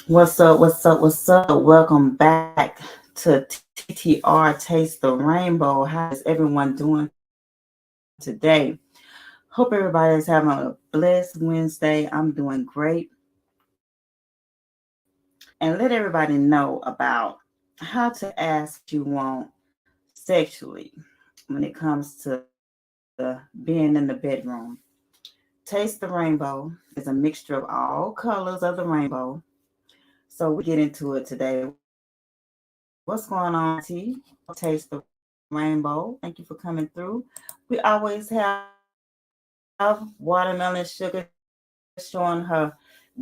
What's up? What's up? What's up? Welcome back to TTR Taste the Rainbow. How is everyone doing today? Hope everybody is having a blessed Wednesday. I'm doing great. And let everybody know about how to ask what you want sexually when it comes to being in the bedroom. Taste the Rainbow is a mixture of all colors of the rainbow. So we get into it today. What's going on, T? Welcome to Taste the Rainbow. Thank you for coming through. We always have Watermelon Sugar showing her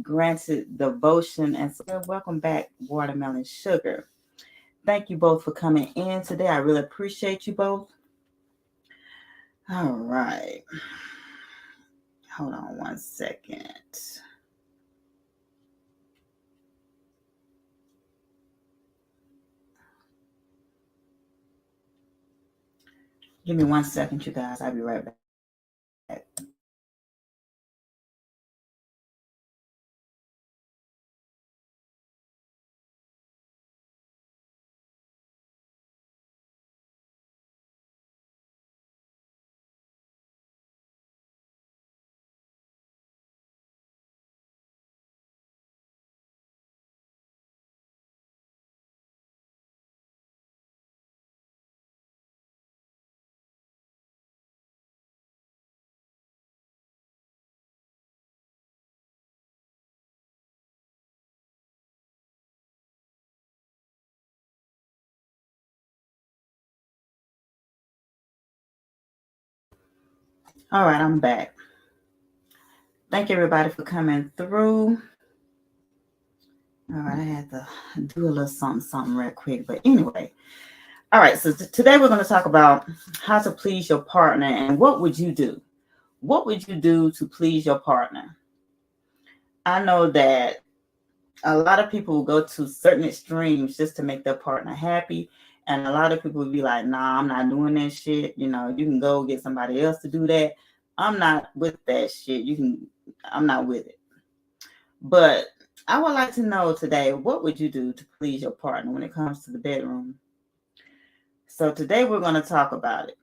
granted devotion and support. Welcome back, Watermelon Sugar. Thank you both for coming in today. I really appreciate you both. All right. Hold on one second. Give me 1 second, you guys. I'll be right back. All right, I'm back. Thank everybody for coming through. All right, I had to do a little something real quick. But anyway, all right, so today we're going to talk about how to please your partner and what would you do? What would you do to please your partner? I know that a lot of people will go to certain extremes just to make their partner happy. And a lot of people will be like, nah, I'm not doing that shit. You know, you can go get somebody else to do that. I'm not with that shit. I'm not with it. But I would like to know today, what would you do to please your partner when it comes to the bedroom? So today we're going to talk about it.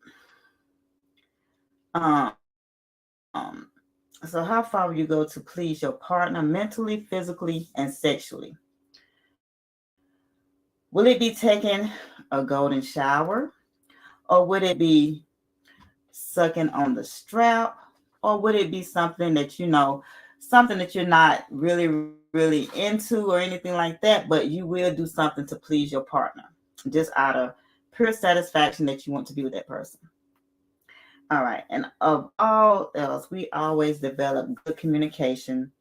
So how far will you go to please your partner mentally, physically, and sexually? Will it be taking a golden shower? Or would it be sucking on the strap? Or would it be something that something that you're not really into or anything like that, but you will do something to please your partner just out of pure satisfaction that you want to be with that person? All right. And of all else, we always develop good communication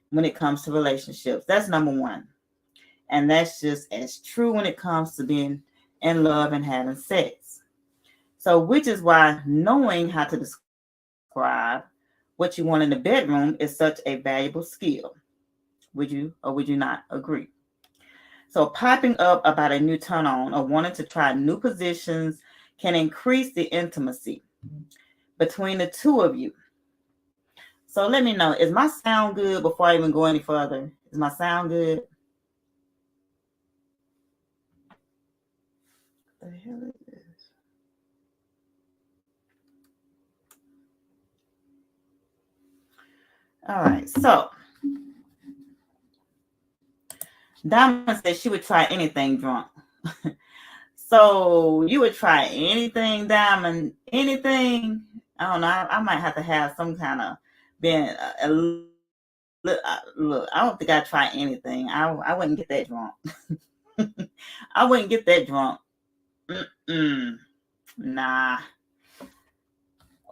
when it comes to relationships. That's number one. And that's just as true when it comes to being in love and having sex. So, which is why knowing how to describe what you want in the bedroom is such a valuable skill. Would you or would you not agree? So, piping up about a new turn on or wanting to try new positions can increase the intimacy between the two of you. So, let me know, is my sound good before I even go any further? Is my sound good? What the hell is this? All right. So, Diamond said she would try anything drunk. So you would try anything, Diamond? Anything? I don't know. I might have to have some kind of being look. I don't think I'd try anything. I wouldn't get that drunk. I wouldn't get that drunk. Mm-mm. Nah.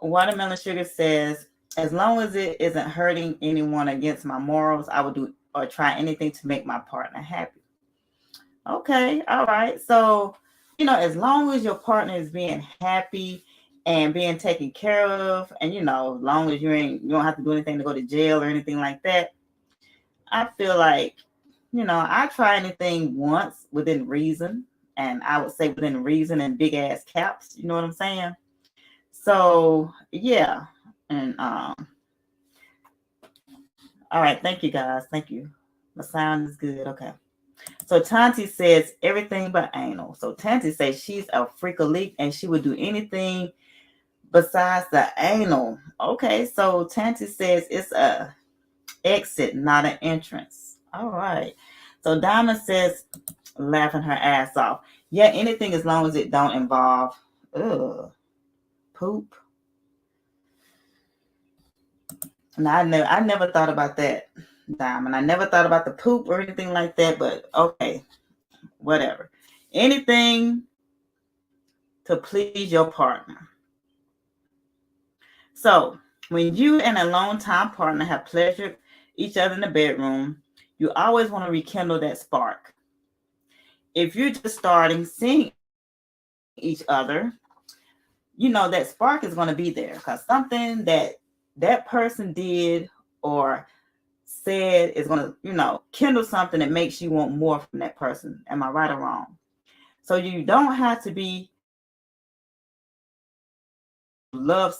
Watermelon Sugar says, as long as it isn't hurting anyone against my morals, I would do or try anything to make my partner happy. Okay, all right. So, as long as your partner is being happy and being taken care of, and as long as you don't have to do anything to go to jail or anything like that, I feel like, I try anything once within reason, and I would say within reason and big ass caps. You know what I'm saying? So yeah, and all right. Thank you guys. Thank you. My sound is good. Okay. So Tanti says everything but anal. So Tanti says she's a freak-a-leak and she would do anything besides the anal. Okay, so Tanti says it's a exit, not an entrance. All right. So Diamond says, laughing her ass off. Yeah, anything as long as it don't involve poop. Now I never thought about that, Diamond. I never thought about the poop or anything like that, but okay, whatever. Anything to please your partner. So when you and a long-time partner have pleasured each other in the bedroom, you always want to rekindle that spark. If you're just starting seeing each other, you know that spark is going to be there because something that person did or said is going to, kindle something that makes you want more from that person. Am I right or wrong? So you don't have to be love.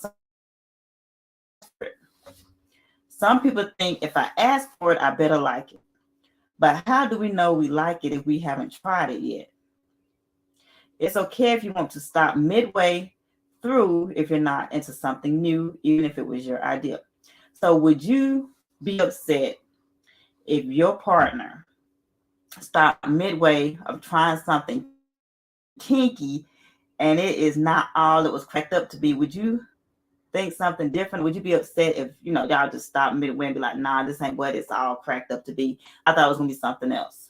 Some people think if I ask for it, I better like it. But how do we know we like it if we haven't tried it yet? It's okay if you want to stop midway through if you're not into something new, even if it was your idea. So would you be upset if your partner stopped midway of trying something kinky and it is not all it was cracked up to be? Would you think something different? Would you be upset if, y'all just stop midway and be like, nah, this ain't what it's all cracked up to be? I thought it was going to be something else.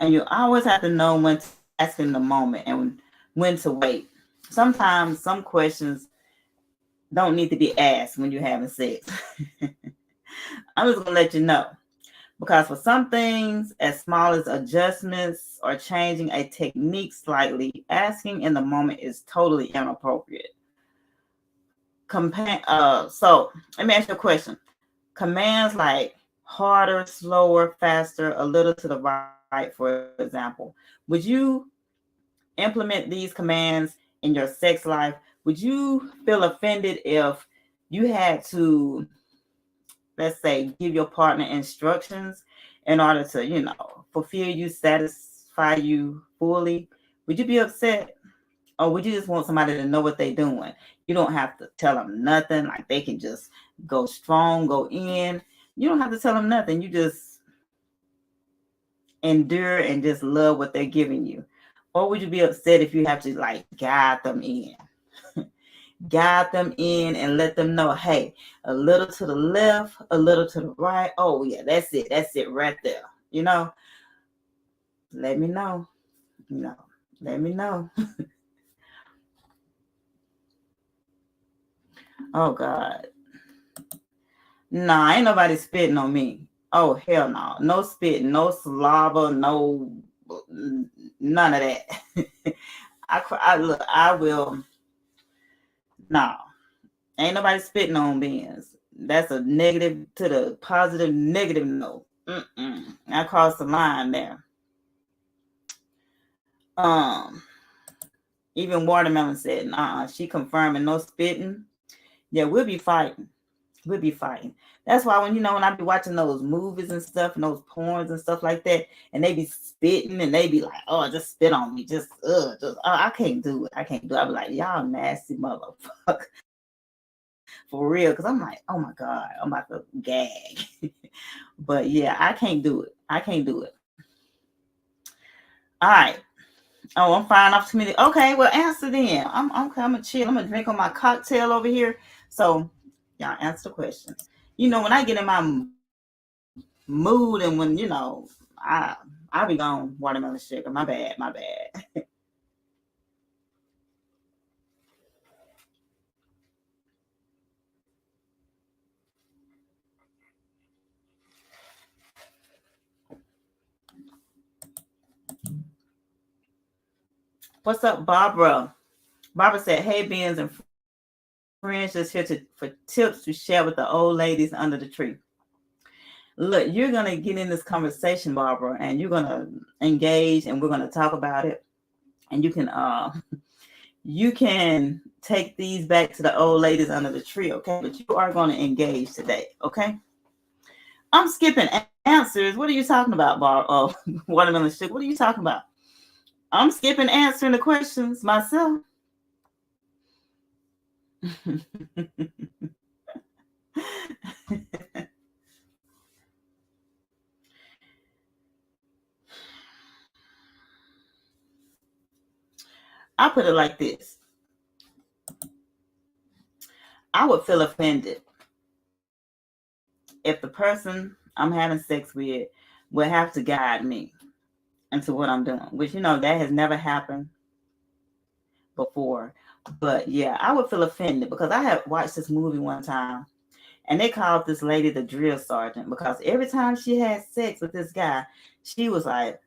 And you always have to know when to ask in the moment and when to wait. Sometimes some questions don't need to be asked when you're having sex. I'm just going to let you know. Because for some things, as small as adjustments or changing a technique slightly, asking in the moment is totally inappropriate. So let me ask you a question. Commands like harder, slower, faster, a little to the right, for example. Would you implement these commands in your sex life? Would you feel offended if you had to, let's say, give your partner instructions in order to, fulfill you, satisfy you fully? Would you be upset? Or would you just want somebody to know what they're doing? You don't have to tell them nothing. Like they can just go strong, go in. You don't have to tell them nothing. You just endure and just love what they're giving you. Or would you be upset if you have to like guide them in? Guide them in and let them know, hey, a little to the left, a little to the right. Oh yeah, that's it right there. Let me know. Let me know. Oh God. Nah, ain't nobody spitting on me. Oh hell no. No spitting, no saliva, no none of that. I will. No. Ain't nobody spitting on beans. That's a negative to the positive negative note. I crossed the line there. Even Watermelon said, she confirming no spitting. Yeah, we'll be fighting. We'll be fighting. That's why when I be watching those movies and stuff and those porns and stuff like that, and they be spitting and they be like, oh, just spit on me. I can't do it. I can't do it. I be like, y'all nasty motherfucker. For real. Because I'm like, oh my God, I'm about to gag. But yeah, I can't do it. I can't do it. All right. Oh, I'm firing off too many. Okay, well, answer then. I'm okay. I'm gonna chill. I'm gonna drink on my cocktail over here. So, y'all answer the questions. When I get in my mood and when I be gone. Watermelon sugar. My bad. My bad. What's up, Barbara? Barbara said, "Hey, Beans and friends, just here for tips to share with the old ladies under the tree." Look, you're going to get in this conversation, Barbara, and you're going to engage and we're going to talk about it. And you can you can take these back to the old ladies under the tree, okay? But you are going to engage today, okay? I'm skipping answers. What are you talking about, Bar? Oh, watermelon sugar. What are you talking about? I'm skipping answering the questions myself. I put it like this. I would feel offended if the person I'm having sex with would have to guide me into what I'm doing, which, that has never happened before. But yeah, I would feel offended because I had watched this movie one time and they called this lady the drill sergeant because every time she had sex with this guy, she was like,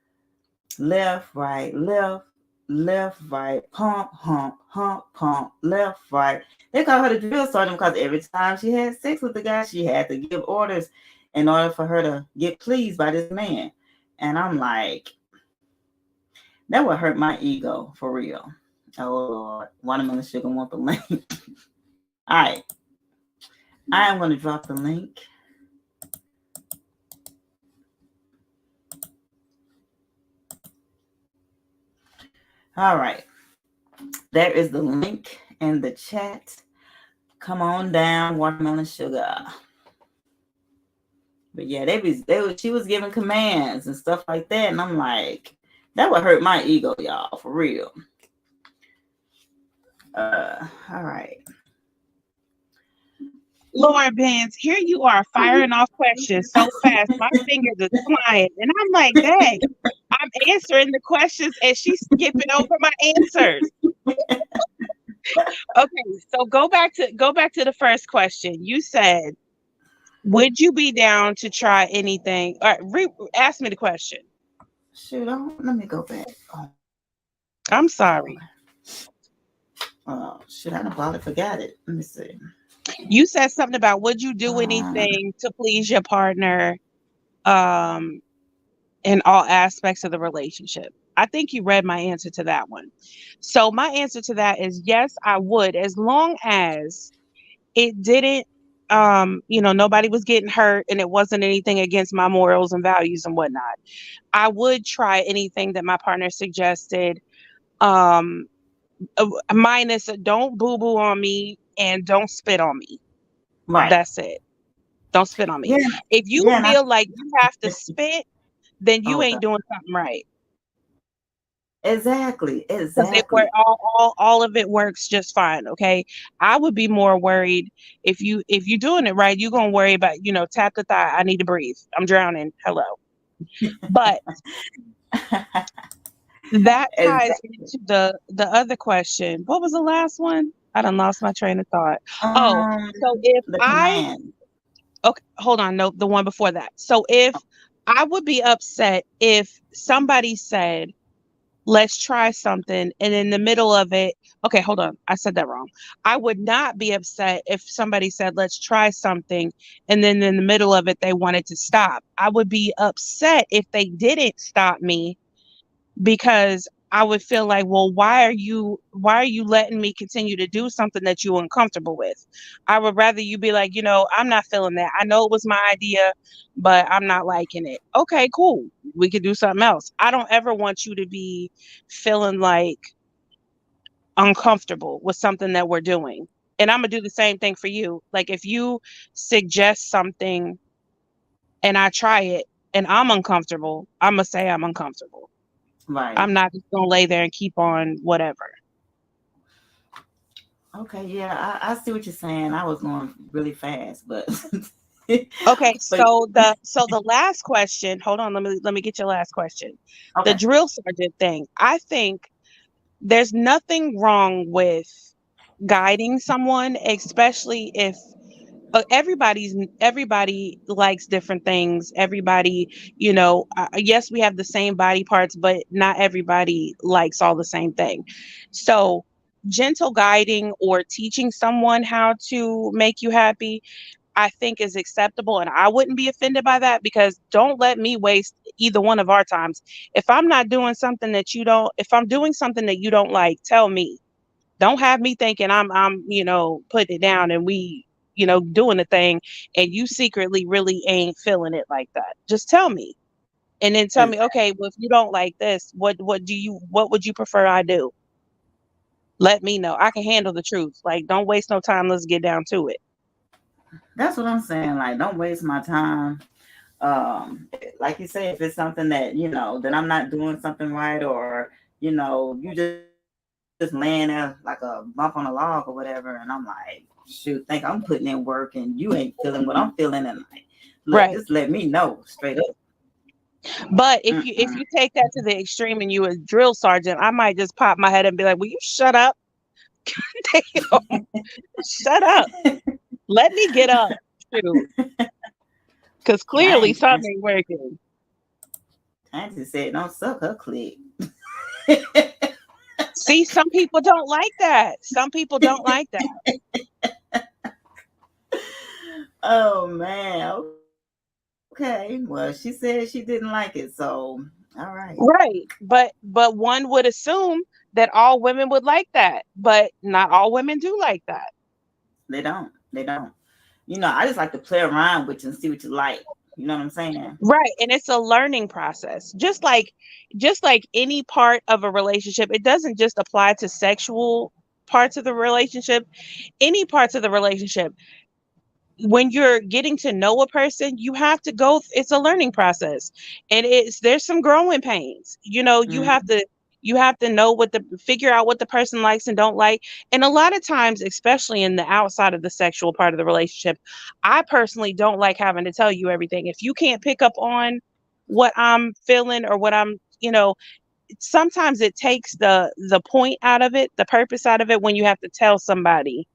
left, left, right, pump, hump, pump, left, right. They call her the drill sergeant because every time she had sex with the guy, she had to give orders in order for her to get pleased by this man. And I'm like, that would hurt my ego for real. Oh Lord, watermelon sugar want the link. All right, I am going to drop the link. All right, there is the link in the chat. Come on down, watermelon sugar. But yeah, she was giving commands and stuff like that, and I'm like, that would hurt my ego, y'all, for real. All right. Lord Benz, here you are firing off questions so fast. My fingers are flying. And I'm like, dang, I'm answering the questions and she's skipping over my answers. Okay, so go back to the first question. You said, would you be down to try anything? All right, ask me the question. Shoot, let me go back. I'm sorry. Oh, shoot, I probably forgot it. Let me see. You said something about, would you do anything to please your partner in all aspects of the relationship? I think you read my answer to that one. So my answer to that is yes, I would, as long as it didn't, nobody was getting hurt and it wasn't anything against my morals and values and whatnot. I would try anything that my partner suggested. Minus don't boo boo on me and don't spit on me. Right. That's it. Don't spit on me. Yeah. If you feel like you have to spit, then you ain't doing something right. Exactly. Because all of it works just fine. Okay. I would be more worried if you're doing it right, you're gonna worry about, tap the thigh. I need to breathe. I'm drowning. Hello. But that ties into the other question. What was the last one? I done lost my train of thought. So if okay, hold on. No, the one before that. So if I would be upset if somebody said, let's try something, and in the middle of it, okay, hold on, I said that wrong. I would not be upset if somebody said, let's try something, and then in the middle of it, they wanted to stop. I would be upset if they didn't stop me because I would feel like, well, why are you letting me continue to do something that you're uncomfortable with? I would rather you be like, I'm not feeling that. I know it was my idea, but I'm not liking it. Okay, cool. We could do something else. I don't ever want you to be feeling like uncomfortable with something that we're doing. And I'm gonna do the same thing for you. Like if you suggest something and I try it and I'm uncomfortable, I'm gonna say I'm uncomfortable. Right. I'm not just gonna lay there and keep on whatever. Okay, yeah, I see what you're saying. I was going really fast, but okay. So the last question. Hold on. Let me get your last question. Okay. The drill sergeant thing. I think there's nothing wrong with guiding someone, especially if everybody likes different things. Everybody, yes, we have the same body parts, but not everybody likes all the same thing. So gentle guiding or teaching someone how to make you happy, I think is acceptable. And I wouldn't be offended by that because don't let me waste either one of our times. If I'm doing something that you don't like, tell me. Don't have me thinking I'm putting it down and we, doing the thing, and you secretly really ain't feeling it like that. Just tell me. And then tell me, Exactly. okay, well, if you don't like this, what would you prefer I do? Let me know. I can handle the truth. Like, don't waste no time. Let's get down to it. That's what I'm saying. Like, don't waste my time. Like you say, if it's something that that I'm not doing something right, or you just laying there like a bump on a log or whatever, and I'm like, shoot, think I'm putting in work and you ain't feeling what I'm feeling, and like, look, just Right. let me know straight up. But if Mm-mm. you take that to the extreme and you a drill sergeant, I might just pop my head and be like, "Will you shut up? Damn, shut up. Let me get up." Shoot. Because clearly Dang, something ain't working. Auntie said, don't suck her clit. See, some people don't like that. Some people don't like that. Oh man. Okay. Well, she said she didn't like it, so all right. Right. But one would assume that all women would like that. But not all women do like that. They don't. They don't. I just like to play around with you and see what you like. You know what I'm saying? Right. And it's a learning process. Just like any part of a relationship, it doesn't just apply to sexual parts of the relationship. Any parts of the relationship, when you're getting to know a person, you have to it's a learning process, and there's some growing pains. You Mm, have to know figure out what the person likes and don't like. And a lot of times, especially in the outside of the sexual part of the relationship, I personally don't like having to tell you everything. If you can't pick up on what I'm feeling or what sometimes it takes the point out of it, the purpose out of it, when you have to tell somebody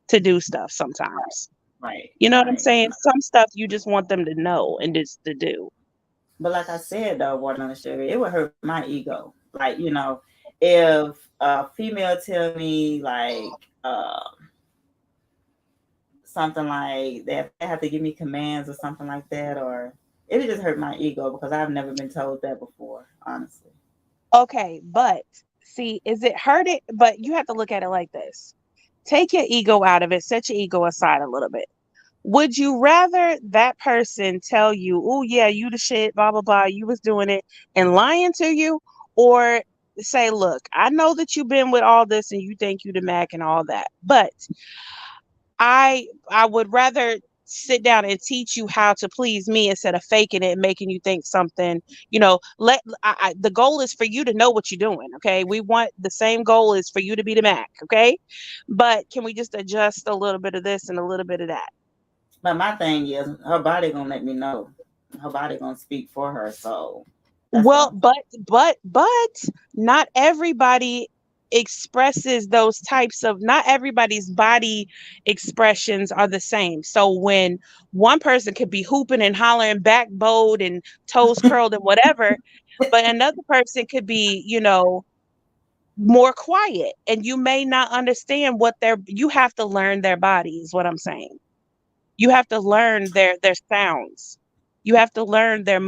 to do stuff sometimes. right. You know what I'm Right. saying? Some stuff you just want them to know and just to do. But like I said, though, watermelon sugar, it would hurt my ego. Like, if a female tell me like something like they have to give me commands or something like that, or it would just hurt my ego because I've never been told that before, honestly. Okay, but see, is it hurting? But you have to look at it like this. Take your ego out of it, set your ego aside a little bit. Would you rather that person tell you, "Oh yeah, you the shit, blah blah blah, you was doing it," and lying to you, or say, "Look, I know that you've been with all this and you think you the Mac and all that, but I would rather sit down and teach you how to please me instead of faking it and making you think something, the goal is for you to know what you're doing, okay? We want the same goal is for you to be the Mac, okay? But can we just adjust a little bit of this and a little bit of that?" But my thing is, her body gonna let me know. Her body gonna speak for her, so that's what Well, I'm. but not everybody expresses those types of not everybody's body expressions are the same. So when one person could be hooping and hollering, back bowed and toes curled and whatever, but another person could be, more quiet, and you may not understand you have to learn their body is what I'm saying. You have to learn their sounds. You have to learn their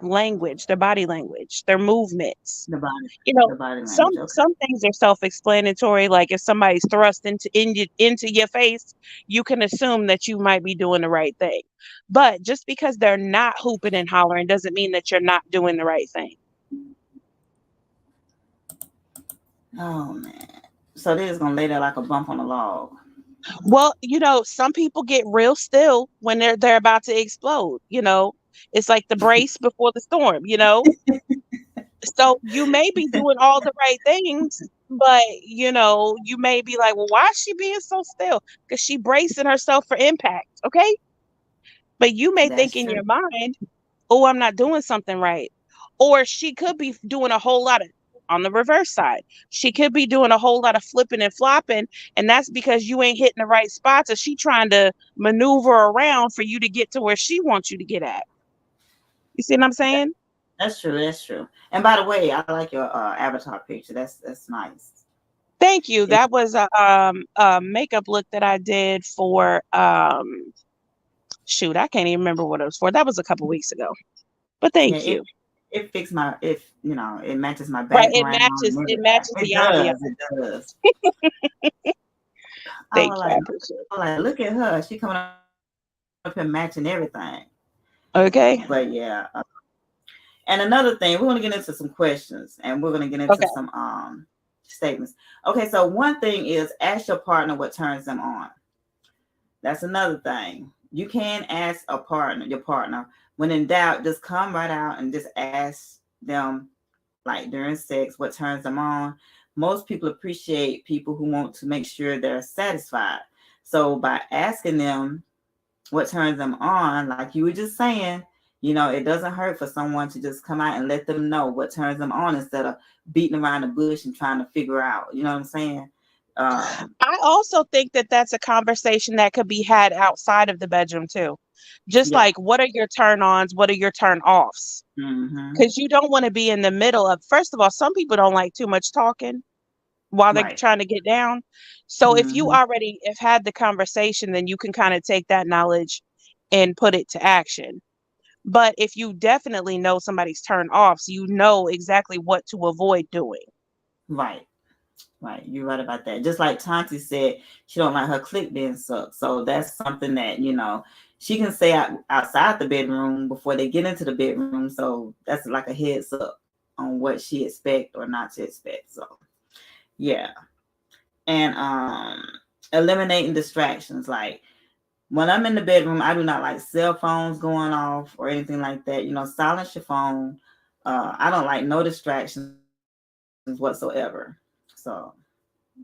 language, their body language, their movements. The body, You know, the body some language. Okay. some things are self-explanatory. Like if somebody's thrust into your face, you can assume that you might be doing the right thing. But just because they're not hooping and hollering doesn't mean that you're not doing the right thing. Oh man. So they're just gonna lay there like a bump on a log. Well, some people get real still when they're about to explode. It's like the brace before the storm. So you may be doing all the right things, but you may be like, well, why is she being so still? Because she bracing herself for impact. Okay. But you may That's think in true. your mind, oh, I'm not doing something right. Or she could be doing a whole lot of, on the reverse side, she could be doing a whole lot of flipping and flopping. And that's because you ain't hitting the right spots, or she trying to maneuver around for you to get to where she wants you to get at. You see what I'm saying? That's true. That's true. And by the way, I like your avatar picture. That's nice. Thank you. It, That was a makeup look that I did for shoot, I can't even remember what it was for. That was a couple weeks ago. But yeah, thank it you. it fits my, if you know, it matches my Right. background and It everything. matches It the does. ambiance. It does. I Thank was you. I like, appreciate it. look at her. She coming up here matching everything. Okay. But yeah. And another thing, we're going to get into some questions and we're going to get into some statements. Okay, so one thing is ask your partner what turns them on. That's another thing. You can ask your partner. When in doubt, just come right out and just ask them, like during sex, what turns them on. Most people appreciate people who want to make sure they're satisfied. So by asking them what turns them on, like you were just saying, it doesn't hurt for someone to just come out and let them know what turns them on instead of beating around the bush and trying to figure out, you know what I'm saying? I also think that that's a conversation that could be had outside of the bedroom too. Just like, what are your turn ons? What are your turn offs? Because you don't want to be in the middle of, first of all, some people don't like too much talking while they're trying to get down. So if you already have had the conversation, then you can kind of take that knowledge and put it to action. But if you definitely know somebody's turn offs, you know exactly what to avoid doing. Right. You're right about that. Just like Tanti said, she don't like her clit being sucked. So that's something that, she can say outside the bedroom before they get into the bedroom. So that's like a heads up on what she expect or not to expect. So yeah. And eliminating distractions. Like when I'm in the bedroom, I do not like cell phones going off or anything like that. Silence your phone. I don't like no distractions whatsoever. So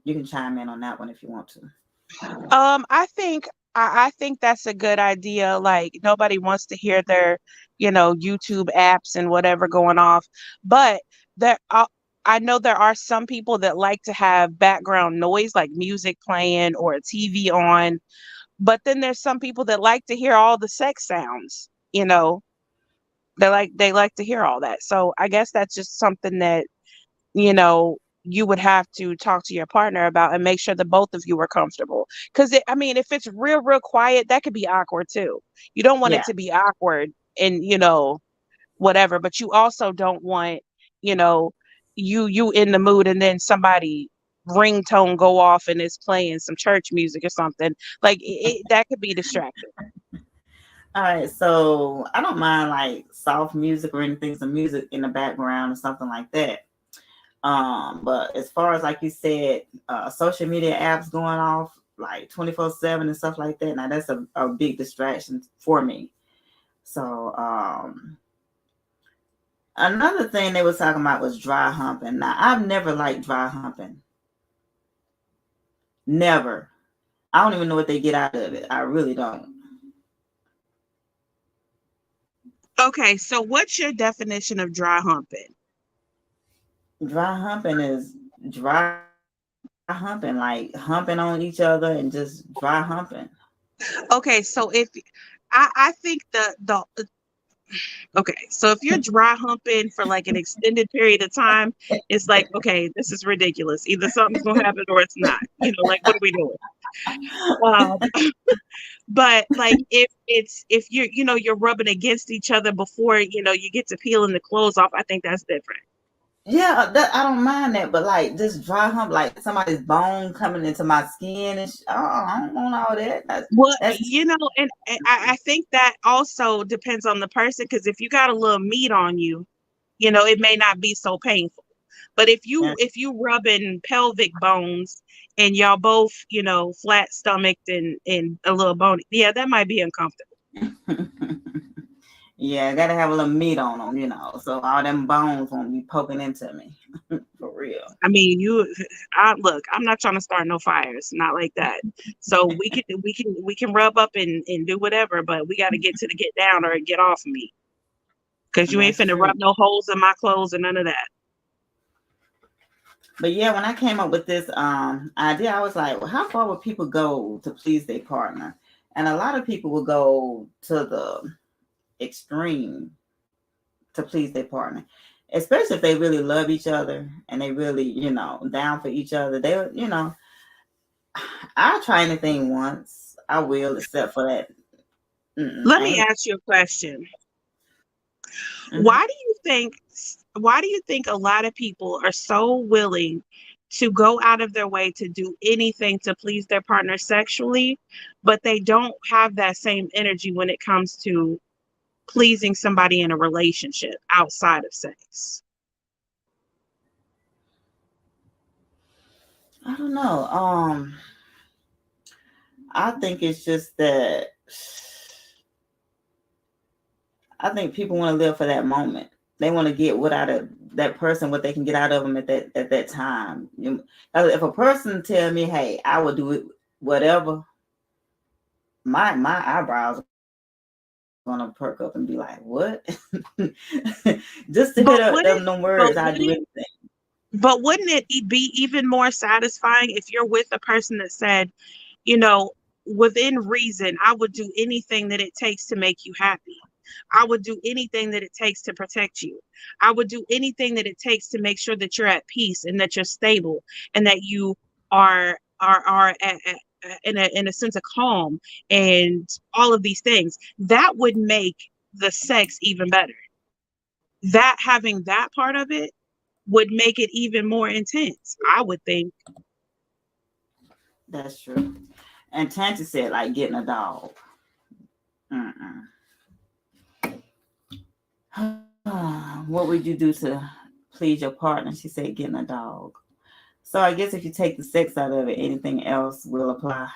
you can chime in on that one if you want to. I think that's a good idea. Like nobody wants to hear their, YouTube apps and whatever going off. But I know there are some people that like to have background noise, like music playing or a TV on. But then there's some people that like to hear all the sex sounds. They like to hear all that. So I guess that's just something that, you would have to talk to your partner about and make sure that both of you are comfortable. Because if it's real, real quiet, that could be awkward too. You don't want it to be awkward and, whatever, but you also don't want, you in the mood and then somebody ringtone go off and it's playing some church music or something. Like that could be distracting. All right, so I don't mind like soft music or anything, some music in the background or something like that. But as far as like you said, social media apps going off like 24/7 and stuff like that, now that's a big distraction for me. So another thing they were talking about was dry humping. Now I've never liked dry humping. Never. I don't even know what they get out of it. I really don't. Okay, so what's your definition of dry humping? Dry humping is dry humping, like humping on each other and just dry humping. Okay, so if I think the okay, so if you're dry humping for like an extended period of time, it's like, okay, this is ridiculous. Either something's gonna happen or it's not. Like what are we doing? But like if you're rubbing against each other before you get to peeling the clothes off, I think that's different. Yeah, I don't mind that, but like this dry hump, like somebody's bone coming into my skin, and I don't want all that. And I think that also depends on the person, because if you got a little meat on you, it may not be so painful. But if you rubbing pelvic bones and y'all both, flat stomached and a little bony, yeah, that might be uncomfortable. Yeah, I gotta have a little meat on them, so all them bones won't be poking into me. For real. I mean, look, I'm not trying to start no fires, not like that. So we can rub up and do whatever, but we got to get to the get down or get off of me, because you ain't finna rub no holes in my clothes and none of that. But yeah, when I came up with this idea, I was like, well, how far would people go to please their partner? And a lot of people will go to the extreme to please their partner, especially if they really love each other and they really, down for each other. I'll try anything once. I will, except for that. Let me ask you a question. Mm-hmm. Why do you think a lot of people are so willing to go out of their way to do anything to please their partner sexually, but they don't have that same energy when it comes to pleasing somebody in a relationship outside of sex? I don't know. I think it's just that I think people want to live for that moment. They want to get what out of that person, what they can get out of them at that time. If a person tell me, "Hey, I will do it, whatever," my eyebrows gonna perk up and be like, "What?" Just to hear them words, I do anything. But wouldn't it be even more satisfying if you're with a person that said, within reason, I would do anything that it takes to make you happy. I would do anything that it takes to protect you. I would do anything that it takes to make sure that you're at peace and that you're stable and that you are in a sense of calm and all of these things. That would make the sex even better. That having that part of it would make it even more intense, I would think. That's true. And Tanti said, like getting a dog. What would you do to please your partner? She said, getting a dog. So I guess if you take the sex out of it, anything else will apply.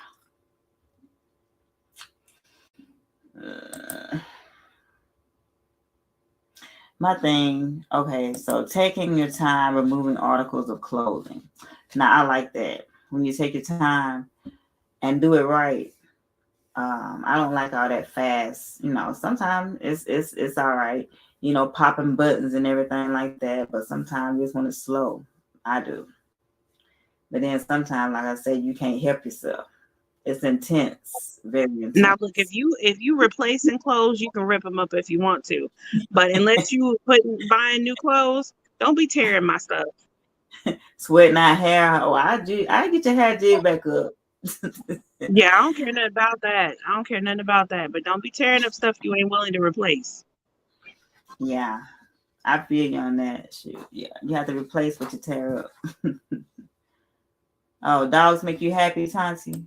My thing, okay, so taking your time removing articles of clothing. Now I like that. When you take your time and do it right. I don't like all that fast. Sometimes it's all right. Popping buttons and everything like that. But sometimes you just want it slow. I do. But then sometimes, like I said, you can't help yourself. It's intense, very intense. Now, look, if you replacing clothes, you can rip them up if you want to, but unless you buying new clothes, don't be tearing my stuff. Sweating our hair. Oh, I get your hair did back up. Yeah, I don't care nothing about that. But don't be tearing up stuff you ain't willing to replace. Yeah, I feel you on that. Shoot, yeah, you have to replace what you tear up. Oh, dogs make you happy, Tanti?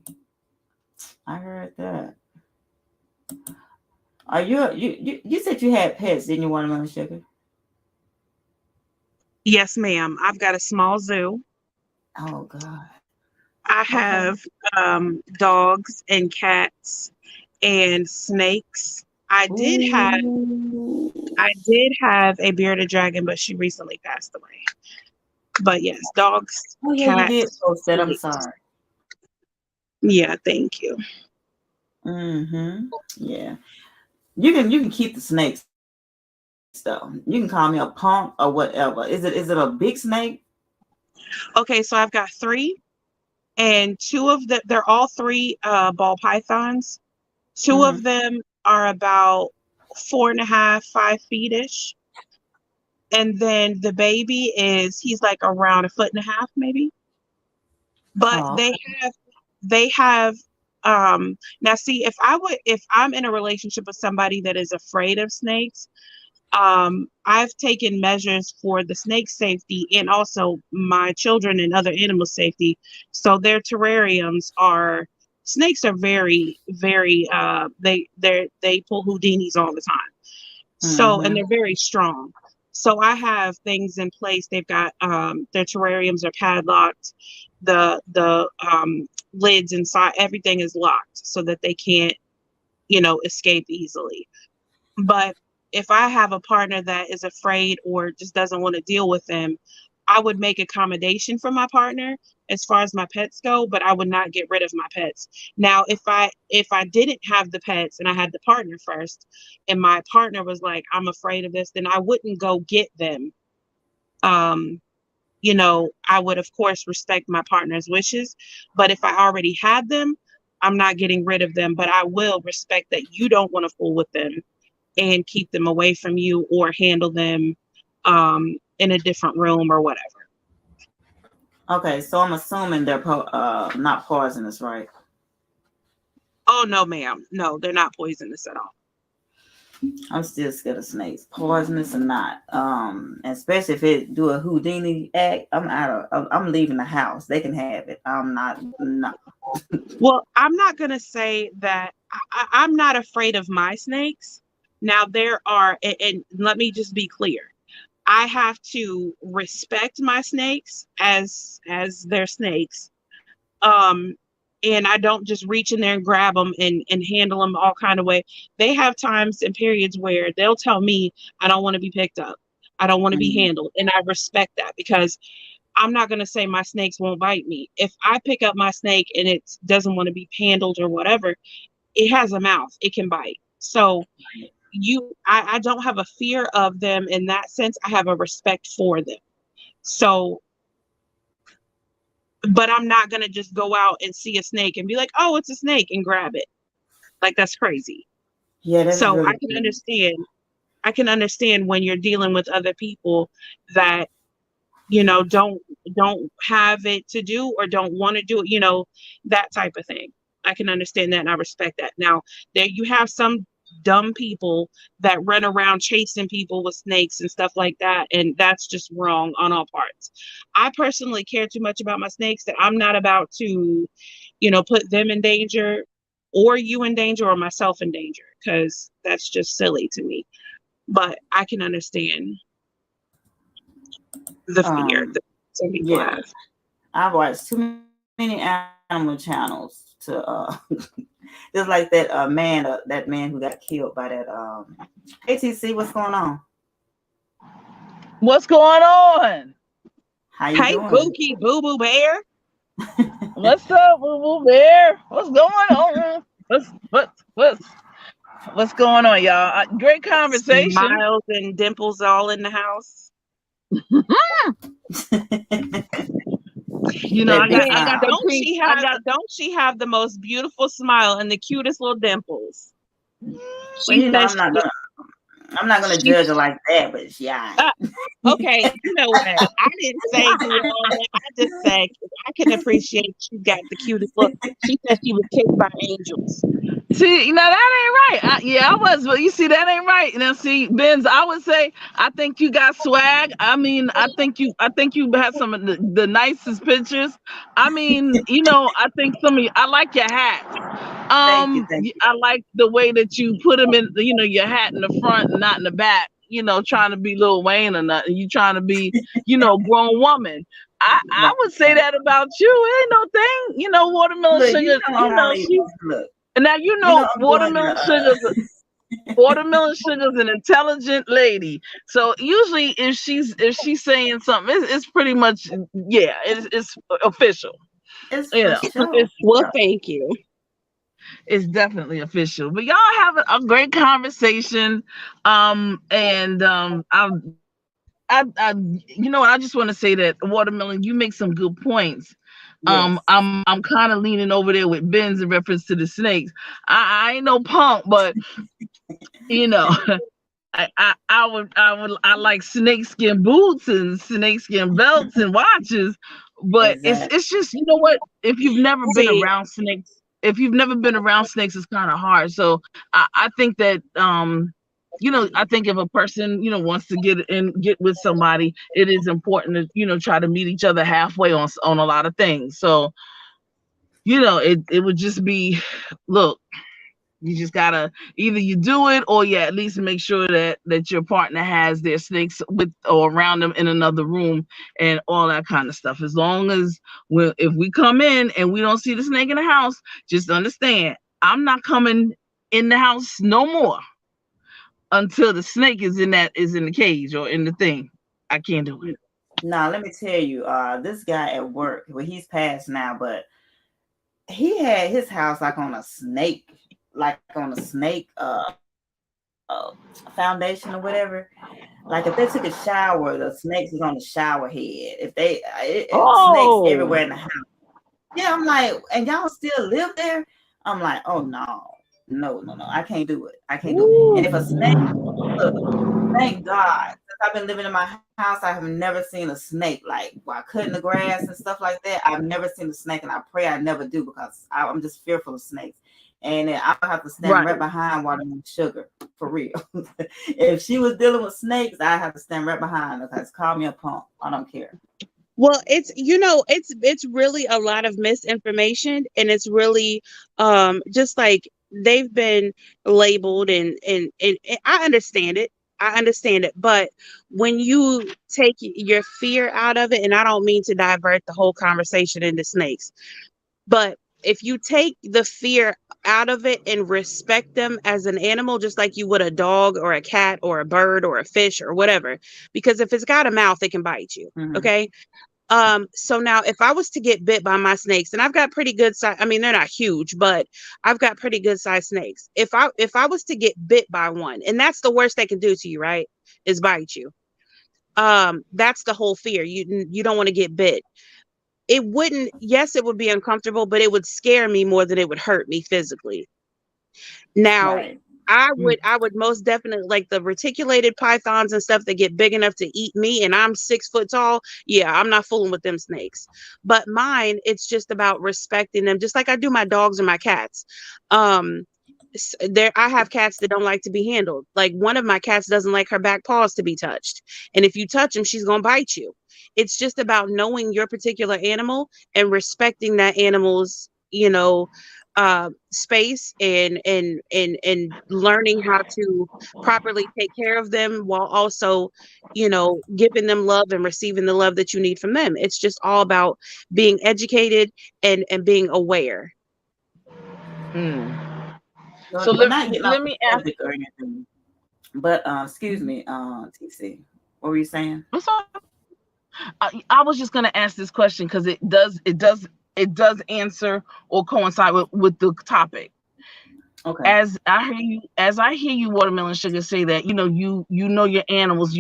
I heard that. Are you said you had pets, didn't you, Watermelon Sugar? Yes, ma'am. I've got a small zoo. Oh God. I have dogs and cats and snakes. I did have a bearded dragon, but she recently passed away. But yes, dogs, cats. You did post that. I'm sorry. Yeah, thank you. Yeah. You can keep the snakes though. You can call me a punk or whatever. Is it a big snake? Okay, so I've got 3, and 2 of them, they're all 3 ball pythons. 2 of them are about 4.5, 5 feet-ish. And then the baby he's like around 1.5 feet, maybe. But they have now see, if I'm in a relationship with somebody that is afraid of snakes, I've taken measures for the snake safety and also my children and other animal safety. So their terrariums snakes are very, very they pull Houdinis all the time. So and they're very strong. So I have things in place. They've got their terrariums are padlocked. The lids inside, everything is locked so that they can't, escape easily. But if I have a partner that is afraid or just doesn't want to deal with them, I would make accommodation for my partner as far as my pets go, but I would not get rid of my pets. Now, if I didn't have the pets and I had the partner first, and my partner was like, I'm afraid of this, then I wouldn't go get them. I would of course respect my partner's wishes, but if I already had them, I'm not getting rid of them, but I will respect that you don't want to fool with them and keep them away from you or handle them in a different room or whatever. Okay, so I'm assuming they're not poisonous, right? Oh, no, ma'am. No, they're not poisonous at all. I'm still scared of snakes, poisonous or not. Especially if it do a Houdini act, I'm leaving the house. They can have it. I'm not. No. Well, I'm not gonna say that I'm not afraid of my snakes. Now there are, and let me just be clear. I have to respect my snakes as their snakes. Um, and I don't just reach in there and grab them and handle them all kind of way. They have times and periods where they'll tell me I don't want to be picked up. I don't want to be Mhm. handled. And I respect that because I'm not going to say my snakes won't bite me. If I pick up my snake and it doesn't want to be handled or whatever, it has a mouth. It can bite. So I don't have a fear of them in that sense. I have a respect for them. So, but I'm not going to just go out and see a snake and be like, oh, it's a snake and grab it. Like that's crazy. Yeah, that's So really I can good. understand. I can understand when you're dealing with other people that, you know, don't have it to do or don't want to do it, you know, that type of thing. I can understand that and I respect that. Now, there you have some dumb people that run around chasing people with snakes and stuff like that, and that's just wrong on all parts. I personally care too much about my snakes that I'm not about to, you know, put them in danger or you in danger or myself in danger because that's just silly to me. But I can understand the fear Um, that some people yeah, have. I watched too many animal channels to just like that that man who got killed by that ATC. What's going on? What's going on? How you Hey, doing? Bookie, Boo Boo Bear. What's up, Boo Boo Bear? What's going on? What's going on, y'all? Great conversation. Smiles and dimples all in the house. You know, That big I Man, got smile. the pink. I got. don't she have the most beautiful smile and the cutest little dimples? Well, She says I'm not gonna she judge her like that, but yeah. uh, okay, you know what? I didn't say do all that. I just said I can appreciate she got the cutest look. She said she was kissed by angels. See, now that ain't right. Yeah, I was, but you see, that ain't right. Now, see, Benz, I would say, I think you got swag. I mean, I think you had some of the nicest pictures. I mean, you know, I think some of you, I like your hats. Thank you. I like the way that you put them in, you know, your hat in the front and not in the back. You know, trying to be Lil Wayne or nothing. You trying to be, you know, grown woman. I Right. would say that about you. It ain't no thing. You know, watermelon Look, you sugar. know You I'm know, only she. look. And now you You know know I'm doing Watermelon Sugar's an intelligent lady. So usually if she's saying something, it's pretty much yeah, it's official. it's You for know, sure. it's Well, thank you. it's definitely official. But y'all have a great conversation. And I you know what, I just want to say that Watermelon, you make some good points. Yes. I'm kind of leaning over there with Ben's in reference to the snakes. I ain't no punk, but you know, I like snakeskin boots and snakeskin belts and watches, but Exactly. it's just, you know what? See, If you've never been around snakes, it's kind of hard. So I think that you know, I think if a person, you know, wants to get with somebody, it is important to, you know, try to meet each other halfway on a lot of things. So you know, it would just be, look, you just gotta, either you do it or you at least make sure that your partner has their snakes with or around them in another room and all that kind of stuff. As long as if we come in and we don't see the snake in the house, just understand I'm not coming in the house no more until the snake is in the cage or in the thing. I can't do it. Now let me tell you, this guy at work, well, he's passed now, but he had his house like on a snake foundation or whatever. Like if they took a shower, the snakes was on the shower head. If snakes everywhere Oh, in the house. Yeah, I'm like, and y'all still live there? I'm like, oh no, no, I can't do it. I can't do it. And if a snake, look, thank God, since I've been living in my house, I have never seen a snake. Like while cutting the grass and stuff like that, I've never seen a snake, and I pray I never do because I'm just fearful of snakes. and then I'll have to stand right behind watermelon sugar for real. If she was dealing with snakes, I have to stand right behind her because call me a punk. I don't care. Well, it's it's really a lot of misinformation, and it's really just like they've been labeled, and I understand it. I understand it, but when you take your fear out of it, and I don't mean to divert the whole conversation into snakes, but if you take the fear out of it and respect them as an animal, just like you would a dog or a cat or a bird or a fish or whatever, because if it's got a mouth, it can bite you. Okay. So now if I was to get bit by my snakes, and I've got pretty good size, I mean, they're not huge, but I've got pretty good sized snakes. If I was to get bit by one, and that's the worst they can do to you, right? Is bite you. That's the whole fear. You don't want to get bit. It wouldn't, yes, it would be uncomfortable, but it would scare me more than it would hurt me physically. Now, Right. I would most definitely, like the reticulated pythons and stuff that get big enough to eat me, and I'm 6 foot tall. Yeah, I'm not fooling with them snakes. But mine, it's just about respecting them, just like I do my dogs and my cats. There, I have cats that don't like to be handled. Like one of my cats doesn't like her back paws to be touched, and if you touch them, she's gonna bite you. It's just about knowing your particular animal and respecting that animal's, space, and learning how to properly take care of them while also, giving them love and receiving the love that you need from them. It's just all about being educated and being aware. So We're not getting off let the me ask subject or anything. But excuse me, TC, what were you saying? I'm sorry. I was just gonna ask this question because it does answer or coincide with the topic. Okay. As I hear you, Watermelon Sugar, say that you know your animals.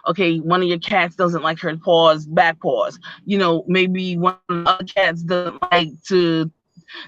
Okay, one of your cats doesn't like her back paws. Maybe one of the other cats doesn't like to.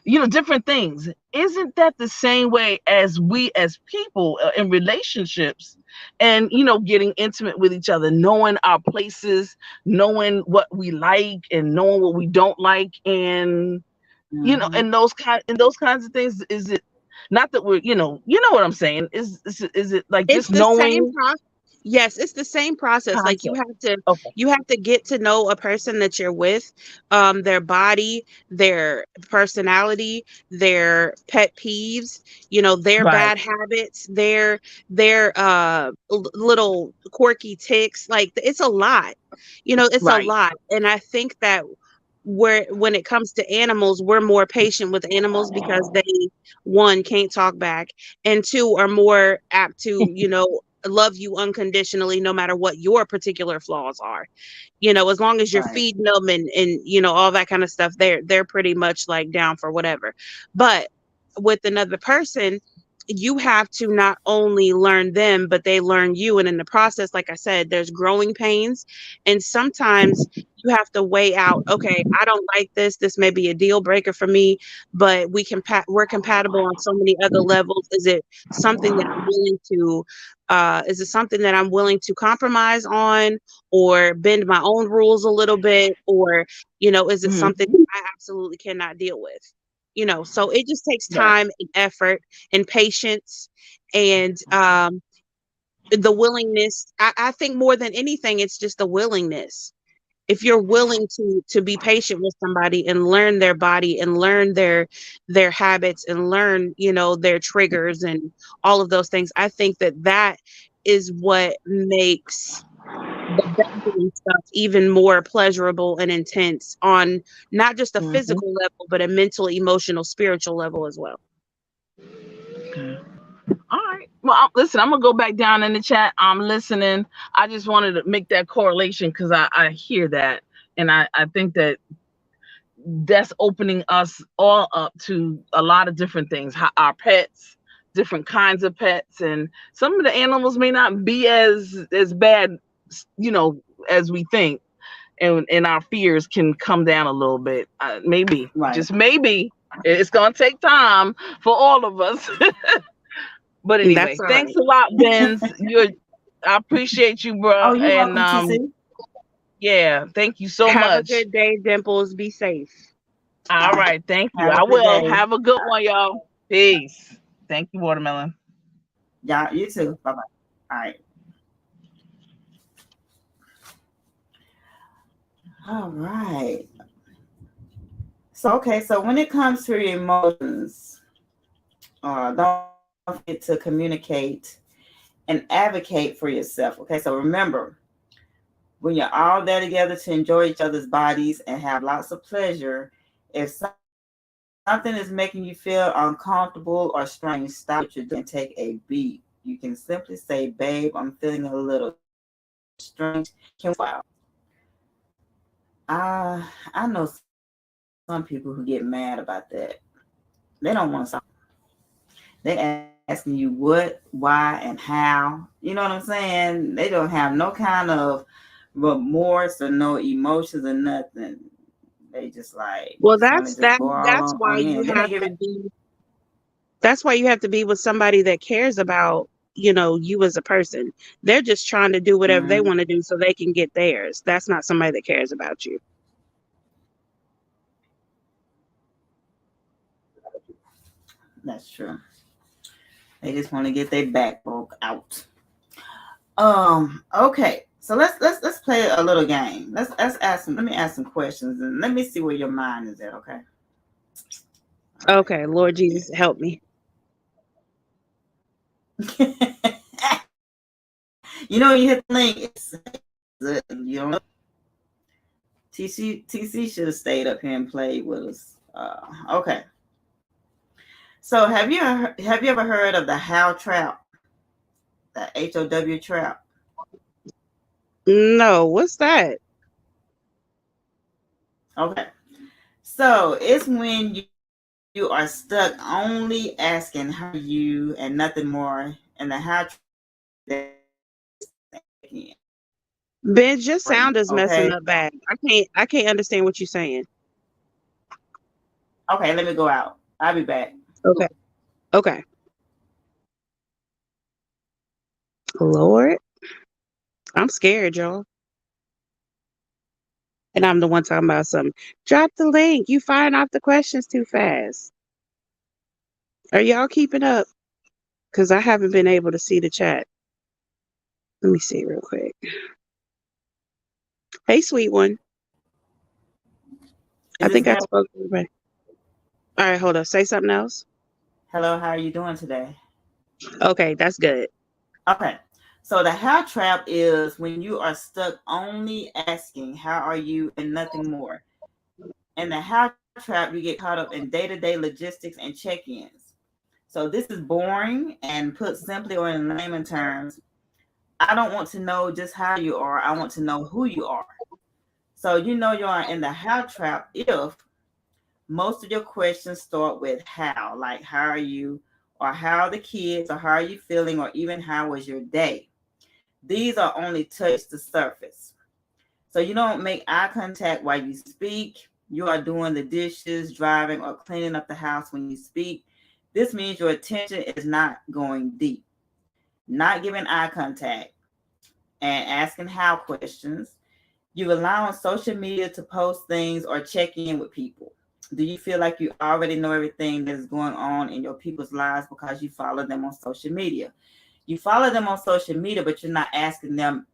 Different things. Isn't that the same way as we as people in relationships and, getting intimate with each other, knowing our places, knowing what we like and knowing what we don't like, and, and those kinds of things? Is it not that we're, what I'm saying? Is it like It's just the knowing? same process. Yes, it's the same process. Concept. Like Okay. you have to get to know a person that you're with, their body, their personality, their pet peeves, their bad habits, their little quirky ticks. Like it's a lot. It's a lot. And I think that when it comes to animals, we're more patient with animals because they, one, can't talk back, and two, are more apt to, love you unconditionally no matter what your particular flaws are. As long as you're feeding them and all that kind of stuff, they're pretty much like down for whatever. But with another person, you have to not only learn them, but they learn you. And in the process, like I said, there's growing pains, and sometimes you have to weigh out, okay, I don't like this. This may be a deal breaker for me, but we're compatible on so many other levels. Is it something that I'm willing to compromise on, or bend my own rules a little bit, or, is it something I absolutely cannot deal with? So it just takes time and effort and patience and the willingness. I think more than anything, it's just the willingness. If you're willing to be patient with somebody and learn their body and learn their habits and learn, their triggers and all of those things, I think that is what makes the bonding stuff even more pleasurable and intense on not just a physical level, but a mental, emotional, spiritual level as well. Okay. All right. Well, listen, I'm gonna go back down in the chat. I'm listening. I just wanted to make that correlation because I hear that, and I think that's opening us all up to a lot of different things. Our pets, different kinds of pets, and some of the animals may not be as bad, as we think, and our fears can come down a little bit. Maybe, just maybe, it's gonna take time for all of us. But anyway, thanks a lot, Benz. I appreciate you, bro. Oh, you're welcome, yeah, thank you so much. Have a good day, Dimples. Be safe. All right, thank you. I will. Have a good one, y'all. Peace. Thank you, Watermelon. Y'all, you too. Bye bye. All right. All right. So okay, so when it comes to your emotions, don't forget to communicate and advocate for yourself. Okay, so remember, when you're all there together to enjoy each other's bodies and have lots of pleasure, if something is making you feel uncomfortable or strange, stop what you're doing and take a beat. You can simply say, "Babe, I'm feeling a little strange. Can we out?" I know some people who get mad about that. They don't want to stop. They asking you what, why, and how. You know what I'm saying? They don't have no kind of remorse or no emotions or nothing. They just like Well, want to just go all on in. Then they give it. That's why you have to be with somebody that cares about, you as a person. They're just trying to do whatever they want to do so they can get theirs. That's not somebody that cares about you. That's true. They just want to get their back broke out. Okay. So let's play a little game. Let's ask some. Let me ask some questions and let me see where your mind is at. Okay. Okay, Lord Jesus, help me. You hit the link. You don't know. TC should have stayed up here and played with us. Okay. So have you ever heard of the How trap? The HOW trap? No, what's that? Okay. So it's when you are stuck only asking how you and nothing more, and the how. Ben, your sound is messing Okay. up bad. I can't understand what you're saying. Okay, let me go out. I'll be back. Okay. Lord, I'm scared, y'all. And I'm the one talking about something. Drop the link. You firing off the questions too fast. Are y'all keeping up? Because I haven't been able to see the chat. Let me see real quick. Hey, sweet one. I think I spoke to everybody. All right, hold up. Say something else. Hello, how are you doing today? Okay, that's good. Okay. So the how trap is when you are stuck only asking how are you and nothing more. And the how trap, you get caught up in day-to-day logistics and check-ins. So this is boring, and put simply or in layman terms, I don't want to know just how you are. I want to know who you are. So you are in the how trap if most of your questions start with how, like how are you, or how are the kids, or how are you feeling, or even how was your day. These are only touch the surface. So you don't make eye contact while you speak. You are doing the dishes, driving, or cleaning up the house when you speak. This means your attention is not going deep. Not giving eye contact and asking how questions. You rely on social media to post things or check in with people. Do you feel like you already know everything that is going on in your people's lives because you follow them on social media? You follow them on social media, but you're not asking them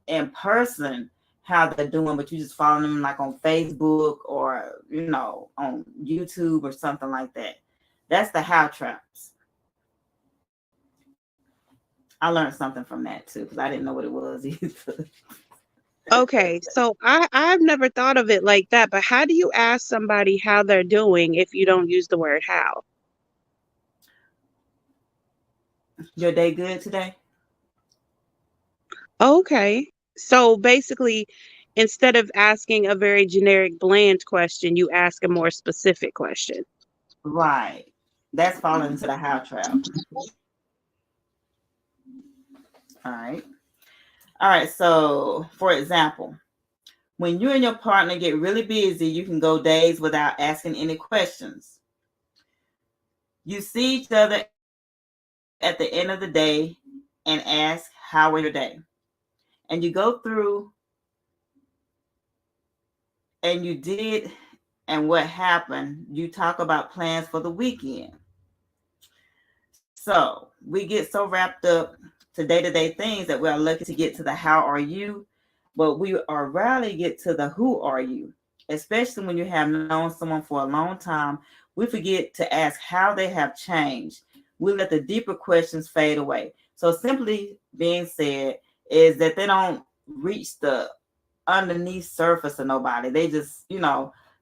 in person how they're doing, but you just follow them like on Facebook or on YouTube or something like that. That's the how traps. I learned something from that too because I didn't know what it was either. Okay, so I've never thought of it like that, but how do you ask somebody how they're doing if you don't use the word how? Your day good today? Okay. So basically, instead of asking a very generic, bland question, you ask a more specific question. Right. That's falling into the how trap. All right. All right. So, for example, when you and your partner get really busy, you can go days without asking any questions. You see each other at the end of the day and ask, how was your day? And you go through and you did and what happened. You talk about plans for the weekend. So we get so wrapped up to day-to-day things that we are lucky to get to the how are you, but we are rarely get to the who are you, especially when you have known someone for a long time. We forget to ask how they have changed. We let the deeper questions fade away. So simply being said is that they don't reach the underneath surface of nobody. They just,